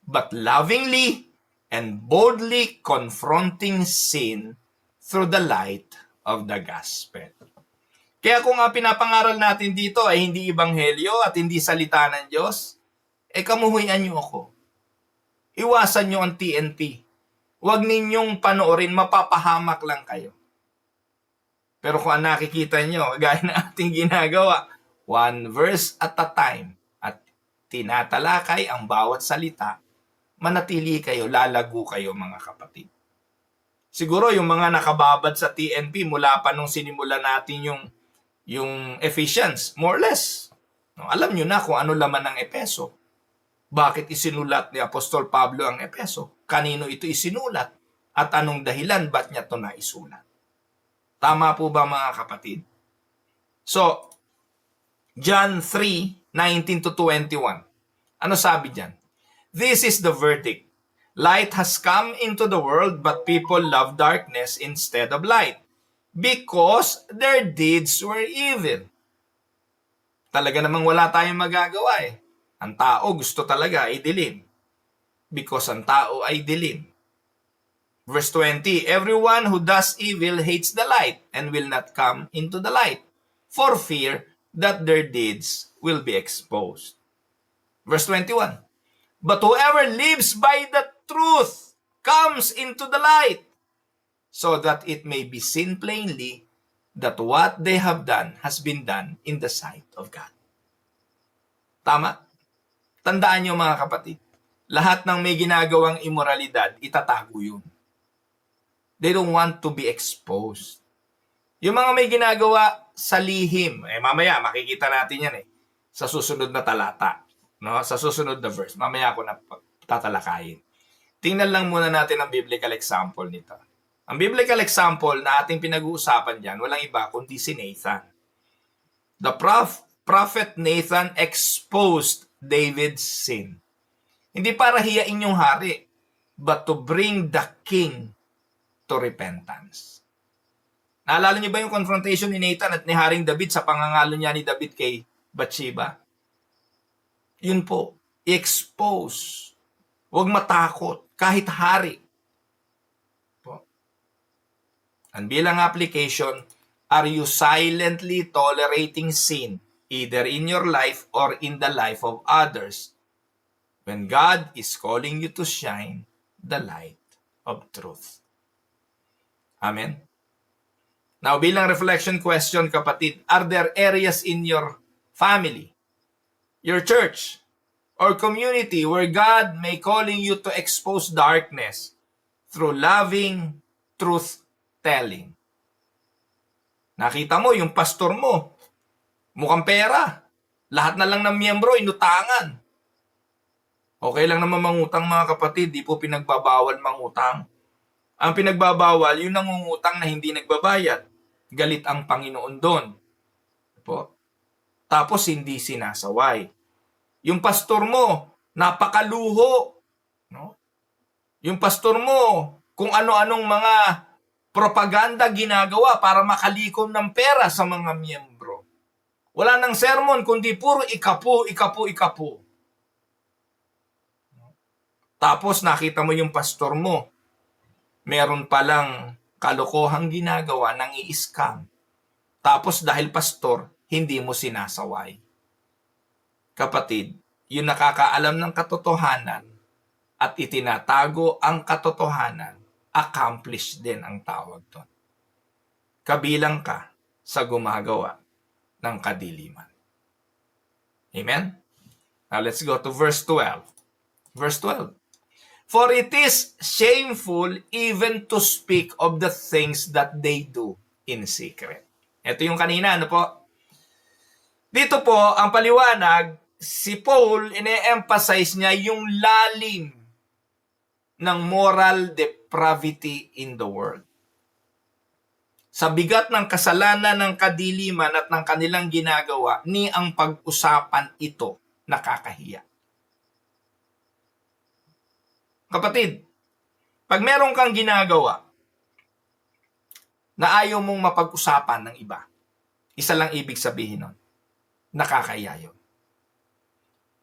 but lovingly and boldly confronting sin through the light of the gospel. Kaya kung nga pinapangaral natin dito ay hindi ebanghelyo at hindi salita ng Diyos, kamuhuyan niyo ako. Iwasan niyo ang TNT. Huwag ninyong panoorin, mapapahamak lang kayo. Pero kung ang nakikita niyo, gaya na ating ginagawa, one verse at a time, at tinatalakay ang bawat salita, manatili kayo, lalago kayo mga kapatid. Siguro yung mga nakababad sa TNP mula pa nung sinimula natin yung Ephesians, more or less. No, alam nyo na kung ano laman ng Epeso. Bakit isinulat ni Apostol Pablo ang Epeso? Kanino ito isinulat? At anong dahilan ba't niya ito naisulat? Tama po ba mga kapatid? So, John 3:19 to 21. Ano sabi diyan? This is the verdict. Light has come into the world, but people love darkness instead of light, because their deeds were evil. Talaga namang wala tayong magagawa eh. Ang tao gusto talaga ay dilim. Because ang tao ay dilim. Verse 20, everyone who does evil hates the light and will not come into the light, for fear that their deeds will be exposed. Verse 21, but whoever lives by the truth comes into the light, so that it may be seen plainly that what they have done has been done in the sight of God. Tama? Tandaan niyo mga kapatid, lahat ng may ginagawang immoralidad, itatago yun. They don't want to be exposed. Yung mga may ginagawa sa lihim, mamaya makikita natin yan sa susunod na talata, no? Sa susunod na verse. Mamaya ako na tatalakayin. Tingnan lang muna natin ang biblical example nito. Ang biblical example na ating pinag-uusapan diyan, walang iba kundi si Nathan. The prophet Nathan exposed David's sin. Hindi para hiyain yung hari, but to bring the king to repentance. Naalala niyo ba yung confrontation ni Nathan at ni Haring David sa pangangalo niya ni David kay Bathsheba? Yun po, i-expose. Huwag matakot, kahit hari. Po. And bilang application, are you silently tolerating sin, either in your life or in the life of others, when God is calling you to shine the light of truth? Amen? Now, bilang reflection question, kapatid, are there areas in your family, your church, or community where God may calling you to expose darkness through loving truth-telling? Nakita mo, yung pastor mo, mukhang pera. Lahat na lang ng miyembro, inutangan. Okay lang naman mangutang mga kapatid, di po pinagbabawal mangutang. Ang pinagbabawal, yung nangungutang na hindi nagbabayad. Galit ang Panginoon doon. Po. Tapos hindi sinasaway. Yung pastor mo, napakaluho. No? Yung pastor mo, kung ano-anong mga propaganda ginagawa para makalikom ng pera sa mga miyembro. Wala nang sermon, kundi puro ikapu. Tapos nakita mo yung pastor mo, meron palang kalokohang ginagawa ng i-scam. Tapos dahil pastor, hindi mo sinasaway. Kapatid, yung nakakaalam ng katotohanan at itinatago ang katotohanan, accomplish din ang tawag doon. kabilang ka sa gumagawa ng kadiliman. Amen? Now let's go to verse 12. Verse 12. For it is shameful even to speak of the things that they do in secret. Ito yung kanina, ano po? Dito po, ang paliwanag, si Paul, ine-emphasize niya yung lalim ng moral depravity in the world. Sa bigat ng kasalanan ng kadiliman at ng kanilang ginagawa, ni ang pag-usapan ito nakakahiya. Kapatid, pag meron kang ginagawa na ayaw mong mapag-usapan ng iba, isa lang ibig sabihin nun, nakakaya yun.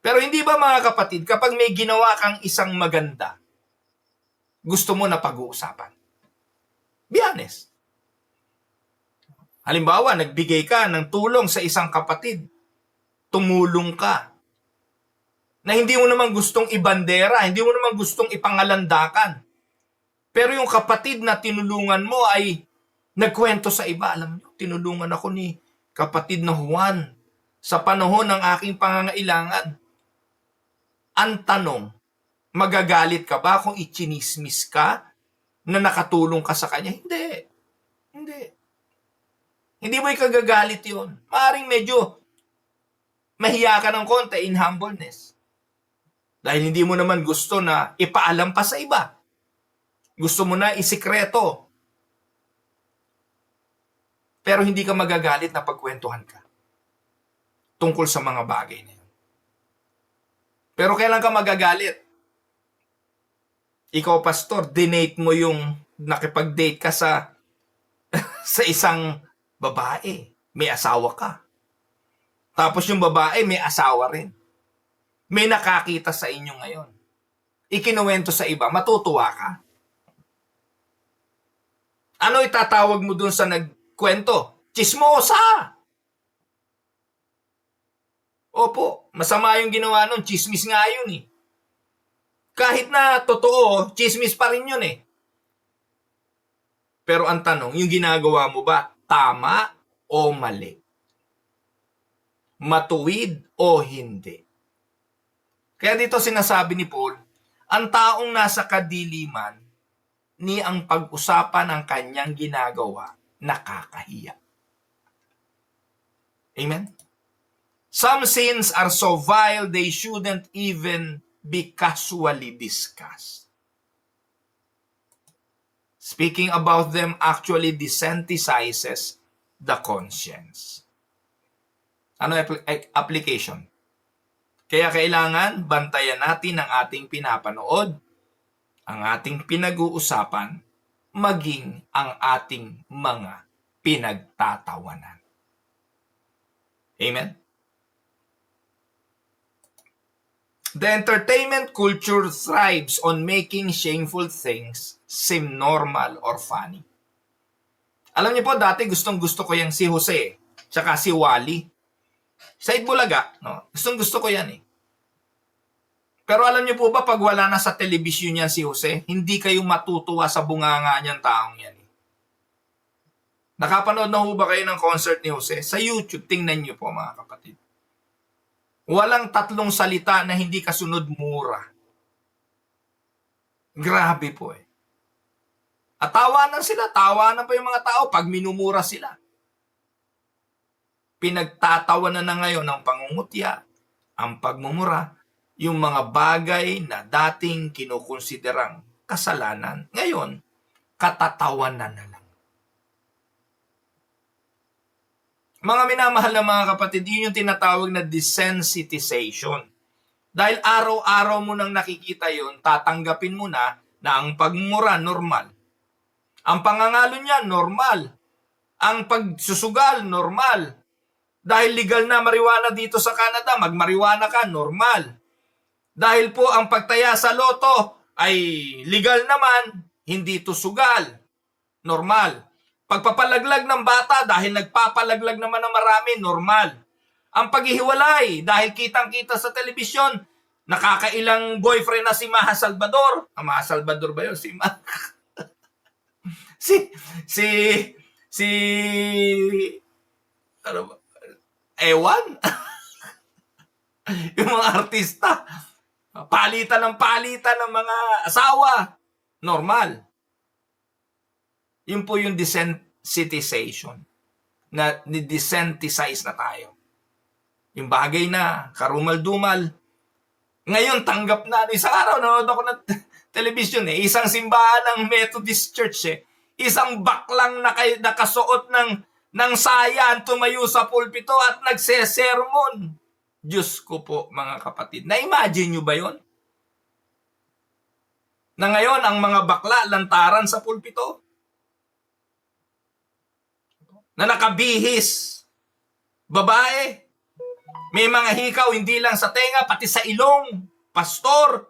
Pero hindi ba mga kapatid, kapag may ginawa kang isang maganda, gusto mo na pag-uusapan? Be honest. Halimbawa, nagbigay ka ng tulong sa isang kapatid, tumulong ka, na hindi mo naman gustong ibandera, hindi mo naman gustong ipangalandakan. Pero yung kapatid na tinulungan mo ay nagkwento sa iba. Alam niyo, tinulungan ako ni kapatid na Juan sa panahon ng aking pangangailangan. Ang tanong, magagalit ka ba kung ichinismis ka na nakatulong ka sa kanya? Hindi. Hindi. Hindi mo ikagagalit yun. Maaaring medyo mahiya ka ng konti in humbleness. Dahil hindi mo naman gusto na ipaalam pa sa iba. Gusto mo na isikreto. Pero hindi ka magagalit na pagkwentuhan ka tungkol sa mga bagay na yun. Pero kailan ka magagalit? Ikaw, pastor, dinate mo yung nakipag-date ka sa sa isang babae. May asawa ka. Tapos yung babae may asawa rin. May nakakita sa inyo ngayon. Ikinuwento sa iba, matutuwa ka? Ano itatawag mo dun sa nagkwento? Chismosa! Opo, masama yung ginawa nun. Chismis nga yun eh. Kahit na totoo, chismis pa rin yun eh. Pero ang tanong, yung ginagawa mo ba tama o mali? Matuwid o hindi? Kaya dito sinasabi ni Paul, ang taong nasa kadiliman, ni ang pag-usapan ang kanyang ginagawa, nakakahiya. Amen? Some sins are so vile, they shouldn't even be casually discussed. Speaking about them actually desensitizes the conscience. Ano application? Kaya kailangan bantayan natin ang ating pinapanood, ang ating pinag-uusapan, maging ang ating mga pinagtatawanan. Amen? The entertainment culture thrives on making shameful things seem normal or funny. Alam niyo po, dati gustong-gusto ko yung si Jose, tsaka si Wally. Sa Itbulaga, no? Gustong-gusto ko yan eh. Pero alam niyo po ba, pag wala na sa telebisyon yan si Jose, hindi kayo matutuwa sa bunganga niyang taong yan eh. Nakapanood na ho ba kayo ng concert ni Jose? Sa YouTube, tingnan niyo po mga kapatid. Walang tatlong salita na hindi kasunod mura. Grabe po eh. At tawanan sila, tawanan pa yung mga tao pag minumura sila. Pinagtatawanan na ngayon ang pangungutya, ang pagmumura, yung mga bagay na dating kinukonsiderang kasalanan. Ngayon, katatawanan na lang. Mga minamahal na mga kapatid, yun yung tinatawag na desensitization. Dahil araw-araw mo nang nakikita yun, tatanggapin mo na ang pagmura normal. Ang pangangalo niya, normal. Ang pagsusugal, normal. Dahil legal na marijuana dito sa Canada, magmarijuana ka, normal. Dahil po ang pagtaya sa loto ay legal naman, hindi to sugal, normal. Pagpapalaglag ng bata dahil nagpapalaglag naman ng marami, normal. Ang paghihiwalay dahil kitang-kita sa telebisyon, nakakailang boyfriend na si Maha Salvador. Maha Salvador ba yun? Si Si, ano ba? Ewan? Yung mga artista. Palitan ng mga asawa. Normal. Yun po yung desensitization. Na ni-desensitize na tayo. Yung bagay na karumal-dumal. Ngayon, tanggap na. Isang araw, nanonood ako ng television eh. Isang simbahan ng Methodist Church eh. Isang baklang nakasuot ng sayan tumayo sa pulpito at nagsesermon. Diyos ko po, mga kapatid. Na-imagine nyo ba yon? Na ngayon, ang mga bakla lantaran sa pulpito? Na nakabihis. Babae. May mga hikaw, hindi lang sa tenga, pati sa ilong. Pastor.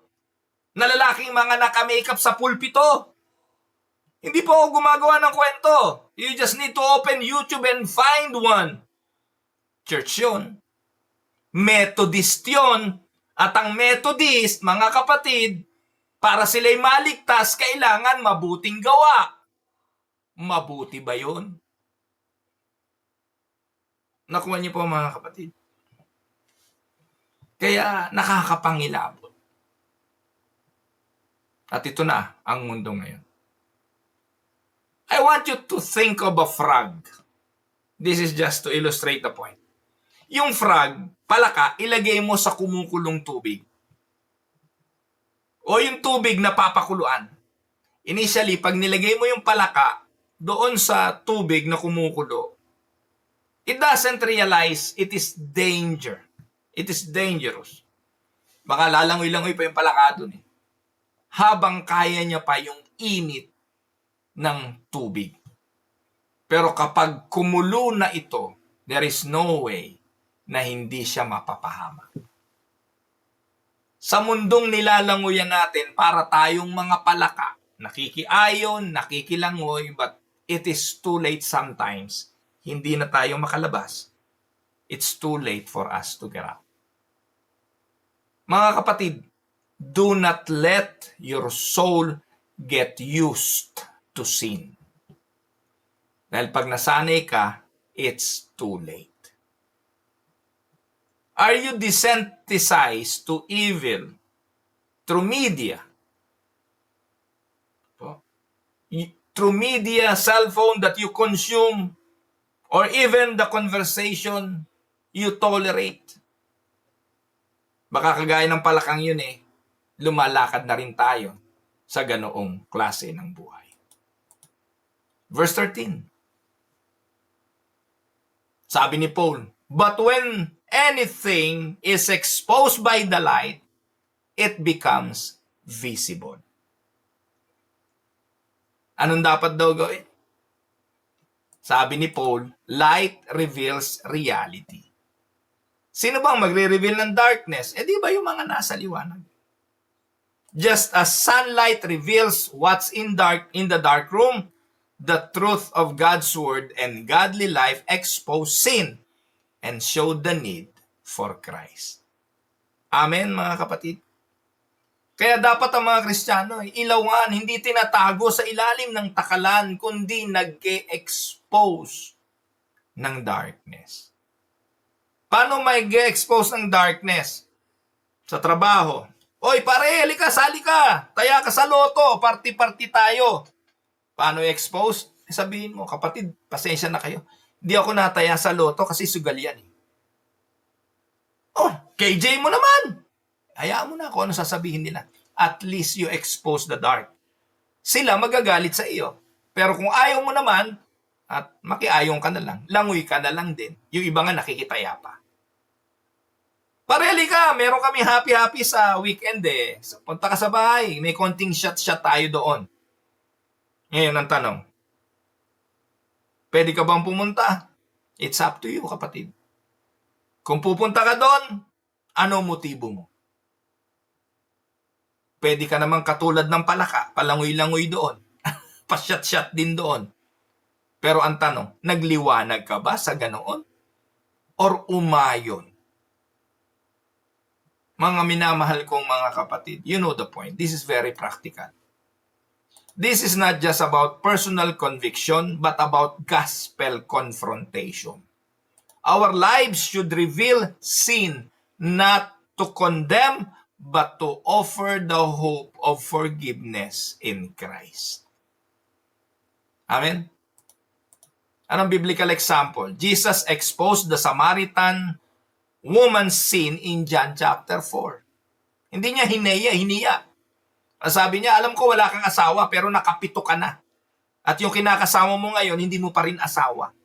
Na lalaking mga naka-makeup sa pulpito. Hindi po ako gumagawa ng kwento. You just need to open YouTube and find one. Church yun. Methodist yun. At ang Methodist, mga kapatid, para sila'y maligtas, kailangan mabuting gawa. Mabuti ba yun? Nakuha niyo po, mga kapatid. Kaya nakakapangilabot. At ito na ang mundo ngayon. I want you to think of a frog. This is just to illustrate the point. Yung frog, palaka, ilagay mo sa kumukulong tubig. O yung tubig na papakuluan. Initially, pag nilagay mo yung palaka doon sa tubig na kumukulo, it doesn't realize it is danger. It is dangerous. Baka lalangoy-langoy pa yung palaka doon eh. Habang kaya niya pa yung init ng tubig. Pero kapag kumulo na ito, there is no way na hindi siya mapapahamak. Sa mundong nilalangoyan natin, para tayong mga palaka, nakikiayon, nakikilangoy, but it is too late sometimes. Hindi na tayo makalabas. It's too late for us to get out. Mga kapatid, do not let your soul get used to sin. Dahil pag nasanay ka, it's too late. Are you desensitized to evil through media? Through media, cellphone that you consume, or even the conversation you tolerate? Baka kagaya ng palakang yun eh, lumalakad na rin tayo sa ganoong klase ng buhay. Verse 13. Sabi ni Paul, but when anything is exposed by the light, it becomes visible. Anong dapat daw gawin? Sabi ni Paul, light reveals reality. Sino bang magre-reveal ng darkness? Di ba yung mga nasa liwanag? Just as sunlight reveals what's in the dark room, the truth of God's word and godly life expose sin and show the need for Christ. Amen, mga kapatid? Kaya dapat ang mga Kristiyano ay ilawan, hindi tinatago sa ilalim ng takalan, kundi nag-expose ng darkness. Paano may expose ng darkness? Sa trabaho. Oy, pare, halika, sali ka. Taya ka sa loto, party-party tayo. Paano i-expose? Sabihin mo, kapatid, pasensya na kayo. Hindi ako nataya sa loto kasi sugal yan. Oh, KJ mo naman. Hayaan mo na kung ano sasabihin nila. At least you expose the dark. Sila magagalit sa iyo. Pero kung ayaw mo naman, at makiayong ka na lang, langoy ka na lang din. Yung iba nga nakikitaya pa. Pareli ka, meron kami happy-happy sa weekend eh. Punta ka sa bahay, may konting shot-shot tayo doon. Ngayon ang tanong, pwede ka bang pumunta? It's up to you, kapatid. Kung pupunta ka doon, ano motibo mo? Pwede ka namang katulad ng palaka, palangoy-langoy doon. Pasyat-syat din doon. Pero ang tanong, nagliwanag ka ba sa ganoon? Or umayon? Mga minamahal kong mga kapatid, you know the point. This is very practical. This is not just about personal conviction, but about gospel confrontation. Our lives should reveal sin, not to condemn, but to offer the hope of forgiveness in Christ. Amen? Anong biblical example? Jesus exposed the Samaritan woman's sin in John chapter 4. Hindi niya hiniya. Sabi niya, alam ko wala kang asawa pero nakapito ka na. At yung kinakasama mo ngayon, hindi mo pa rin asawa.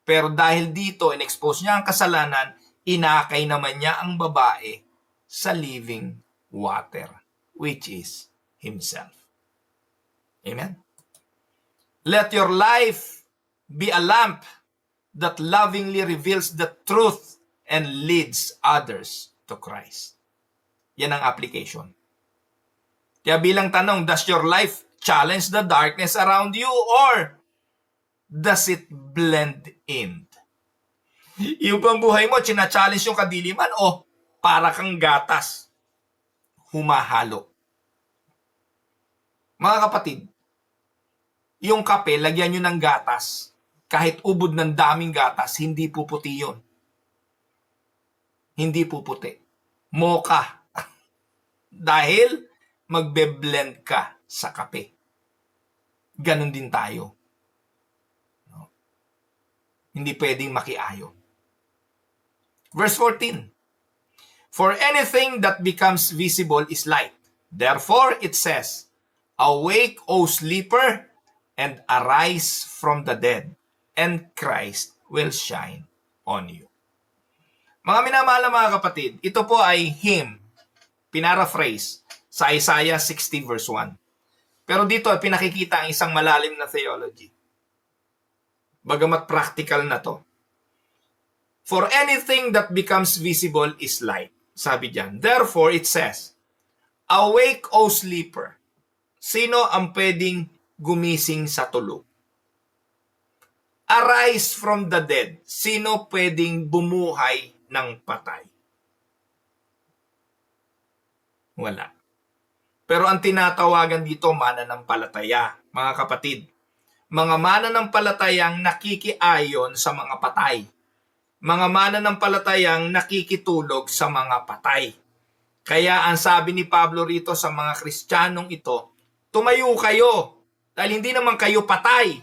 Pero dahil dito, in-expose niya ang kasalanan, inakay naman niya ang babae sa living water, which is himself. Amen? Let your life be a lamp that lovingly reveals the truth and leads others to Christ. Yan ang application. Kaya bilang tanong, does your life challenge the darkness around you or does it blend in? Yung pambuhay mo, china-challenge yung kadiliman o para kang gatas, humahalo. Mga kapatid, yung kape, lagyan nyo ng gatas. Kahit ubod ng daming gatas, hindi puputi yun. Hindi puputi. Mocha. Dahil magbe-blend ka sa kape. Ganon din tayo. No? Hindi pwedeng makiayo. Verse 14. For anything that becomes visible is light. Therefore, it says, awake, O sleeper, and arise from the dead, and Christ will shine on you. Mga minamahal na mga kapatid, ito po ay hymn, pinaraphrase, sa Isaiah 60 verse 1. Pero dito pinakikita ang isang malalim na theology. Bagamat practical na to. For anything that becomes visible is light. Sabi diyan. Therefore, it says, awake, O sleeper. Sino ang pwedeng gumising sa tulog? Arise from the dead. Sino pwedeng bumuhay ng patay? Wala. Pero ang tinatawagan dito, mananampalataya, mga kapatid. Mga mananampalatayang nakikiayon sa mga patay. Mga mananampalatayang nakikitulog sa mga patay. Kaya ang sabi ni Pablo rito sa mga Kristiyanong ito, tumayo kayo, dahil hindi naman kayo patay.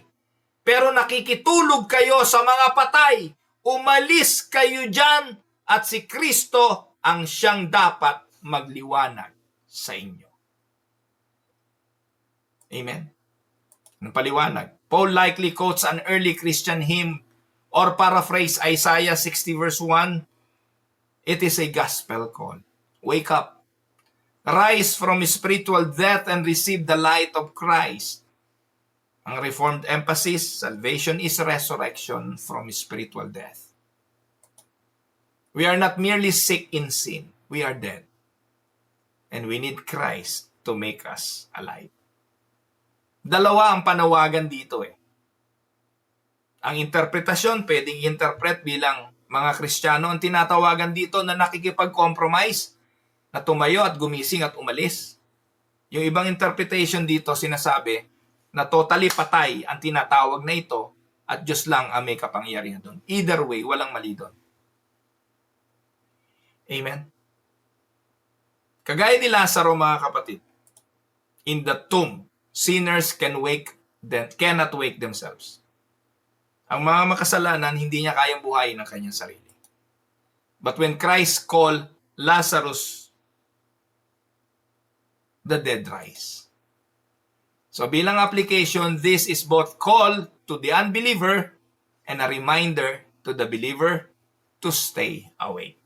Pero nakikitulog kayo sa mga patay. Umalis kayo dyan at si Kristo ang siyang dapat magliwanag sa inyo. Amen. Ang paliwanag. Paul likely quotes an early Christian hymn or paraphrase Isaiah 60 verse 1. It is a gospel call. Wake up. Rise from spiritual death and receive the light of Christ. Ang Reformed emphasis, salvation is resurrection from spiritual death. We are not merely sick in sin. We are dead. And we need Christ to make us alive. Dalawa ang panawagan dito eh. Ang interpretasyon, pwedeng interpret bilang mga Kristiyano, ang tinatawagan dito na nakikipag-compromise, na tumayo at gumising at umalis. Yung ibang interpretation dito, sinasabi na totally patay ang tinatawag na ito at Diyos lang ang may kapangyarihan doon. Either way, walang mali doon. Amen? Kagaya ni Lazaro, mga kapatid, in the tomb, sinners cannot wake themselves. Ang mga makasalanan, hindi niya kayang buhayin ang kanyang sarili. But when Christ called Lazarus, the dead rise. So bilang application, this is both call to the unbeliever and a reminder to the believer to stay awake.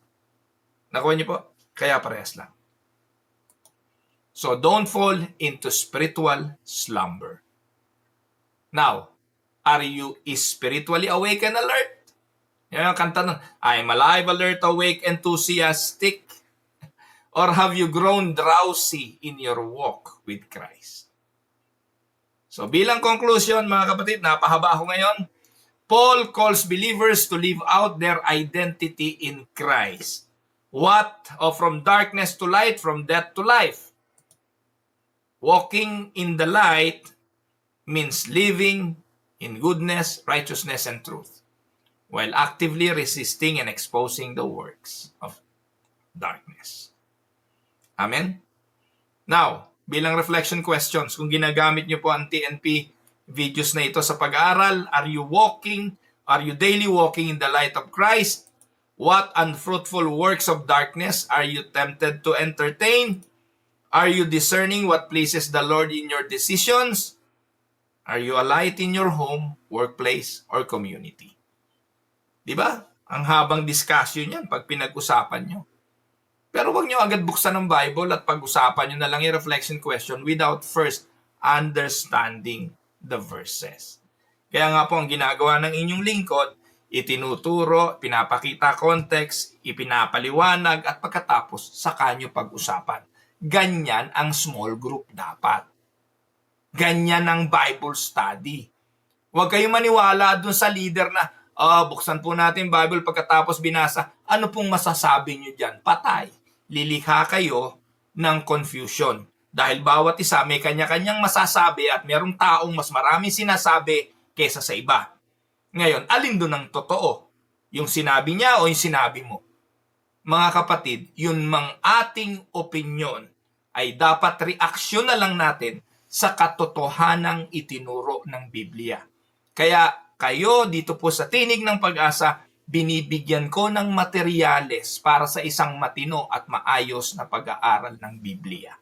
Nakuha niyo po? Kaya parehas lang. So don't fall into spiritual slumber. Now, are you spiritually awake and alert? Yan ang kanta nun. I'm alive, alert, awake, enthusiastic. Or have you grown drowsy in your walk with Christ? So bilang conclusion, mga kapatid, napahaba ako ngayon. Paul calls believers to live out their identity in Christ. What? From darkness to light, from death to life. Walking in the light means living in goodness, righteousness, and truth, while actively resisting and exposing the works of darkness. Amen? Now, bilang reflection questions, kung ginagamit nyo po ang TNP videos na ito sa pag-aaral, are you daily walking in the light of Christ? What unfruitful works of darkness are you tempted to entertain? Are you discerning what pleases the Lord in your decisions? Are you a light in your home, workplace, or community? Di ba? Ang habang discussion yan pag pinag-usapan nyo. Pero huwag nyo agad buksan ng Bible at pag-usapan nyo na lang yung reflection question without first understanding the verses. Kaya nga po ang ginagawa ng inyong lingkod, itinuturo, pinapakita context, ipinapaliwanag, at pagkatapos saka nyo pag-usapan. Ganyan ang small group dapat. Ganyan ang Bible study. Huwag kayong maniwala dun sa leader na, buksan po natin Bible pagkatapos binasa. Ano pong masasabi nyo dyan? Patay. Lilikha kayo ng confusion. Dahil bawat isa may kanya-kanyang masasabi at merong taong mas maraming sinasabi kesa sa iba. Ngayon, alin dun ang totoo? Yung sinabi niya o yung sinabi mo? Mga kapatid, yun mang ating opinyon ay dapat reaksyon na lang natin sa katotohanang itinuro ng Biblia. Kaya kayo dito po sa Tinig ng Pag-asa, binibigyan ko ng materyales para sa isang matino at maayos na pag-aaral ng Biblia.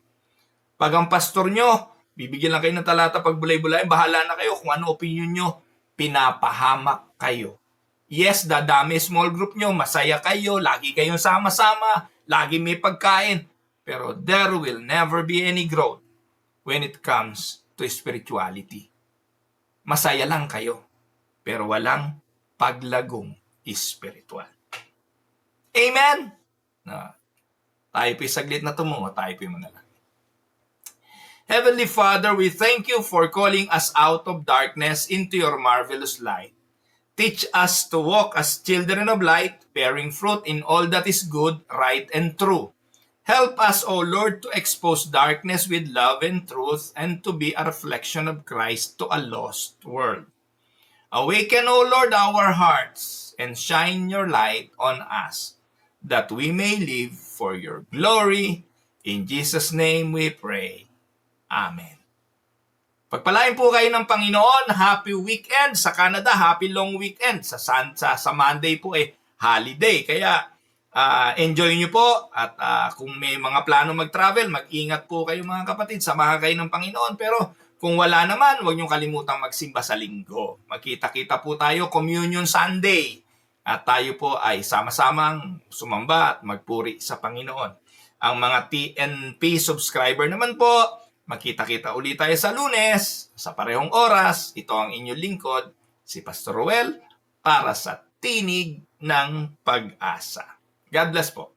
Pag ang pastor nyo, bibigyan lang kayo ng talata pag bulay-bulay, bahala na kayo kung ano opinion nyo, pinapahamak kayo. Yes, dadami small group nyo, masaya kayo, lagi kayong sama-sama, lagi may pagkain, pero there will never be any growth when it comes to spirituality. Masaya lang kayo, pero walang paglagong spiritual. Amen? Tayo po'y saglit na tumungo, tayo po'y manalangin. Heavenly Father, we thank you for calling us out of darkness into your marvelous light. Teach us to walk as children of light, bearing fruit in all that is good, right, and true. Help us, O Lord, to expose darkness with love and truth and to be a reflection of Christ to a lost world. Awaken, O Lord, our hearts and shine your light on us, that we may live for your glory. In Jesus' name we pray. Amen. Pagpalain po kayo ng Panginoon. Happy weekend sa Canada. Happy long weekend. Sa Monday po holiday. Kaya enjoy nyo po. At kung may mga plano mag-travel, mag-ingat po kayo mga kapatid. Samahan kayo ng Panginoon. Pero kung wala naman, huwag nyo kalimutang magsimba sa linggo. Magkita-kita po tayo Communion Sunday. At tayo po ay sama-samang sumamba at magpuri sa Panginoon. Ang mga TNP subscriber naman po, magkita-kita ulit tayo sa Lunes, sa parehong oras. Ito ang inyong lingkod, si Pastor Ruel, para sa Tinig ng Pag-asa. God bless po.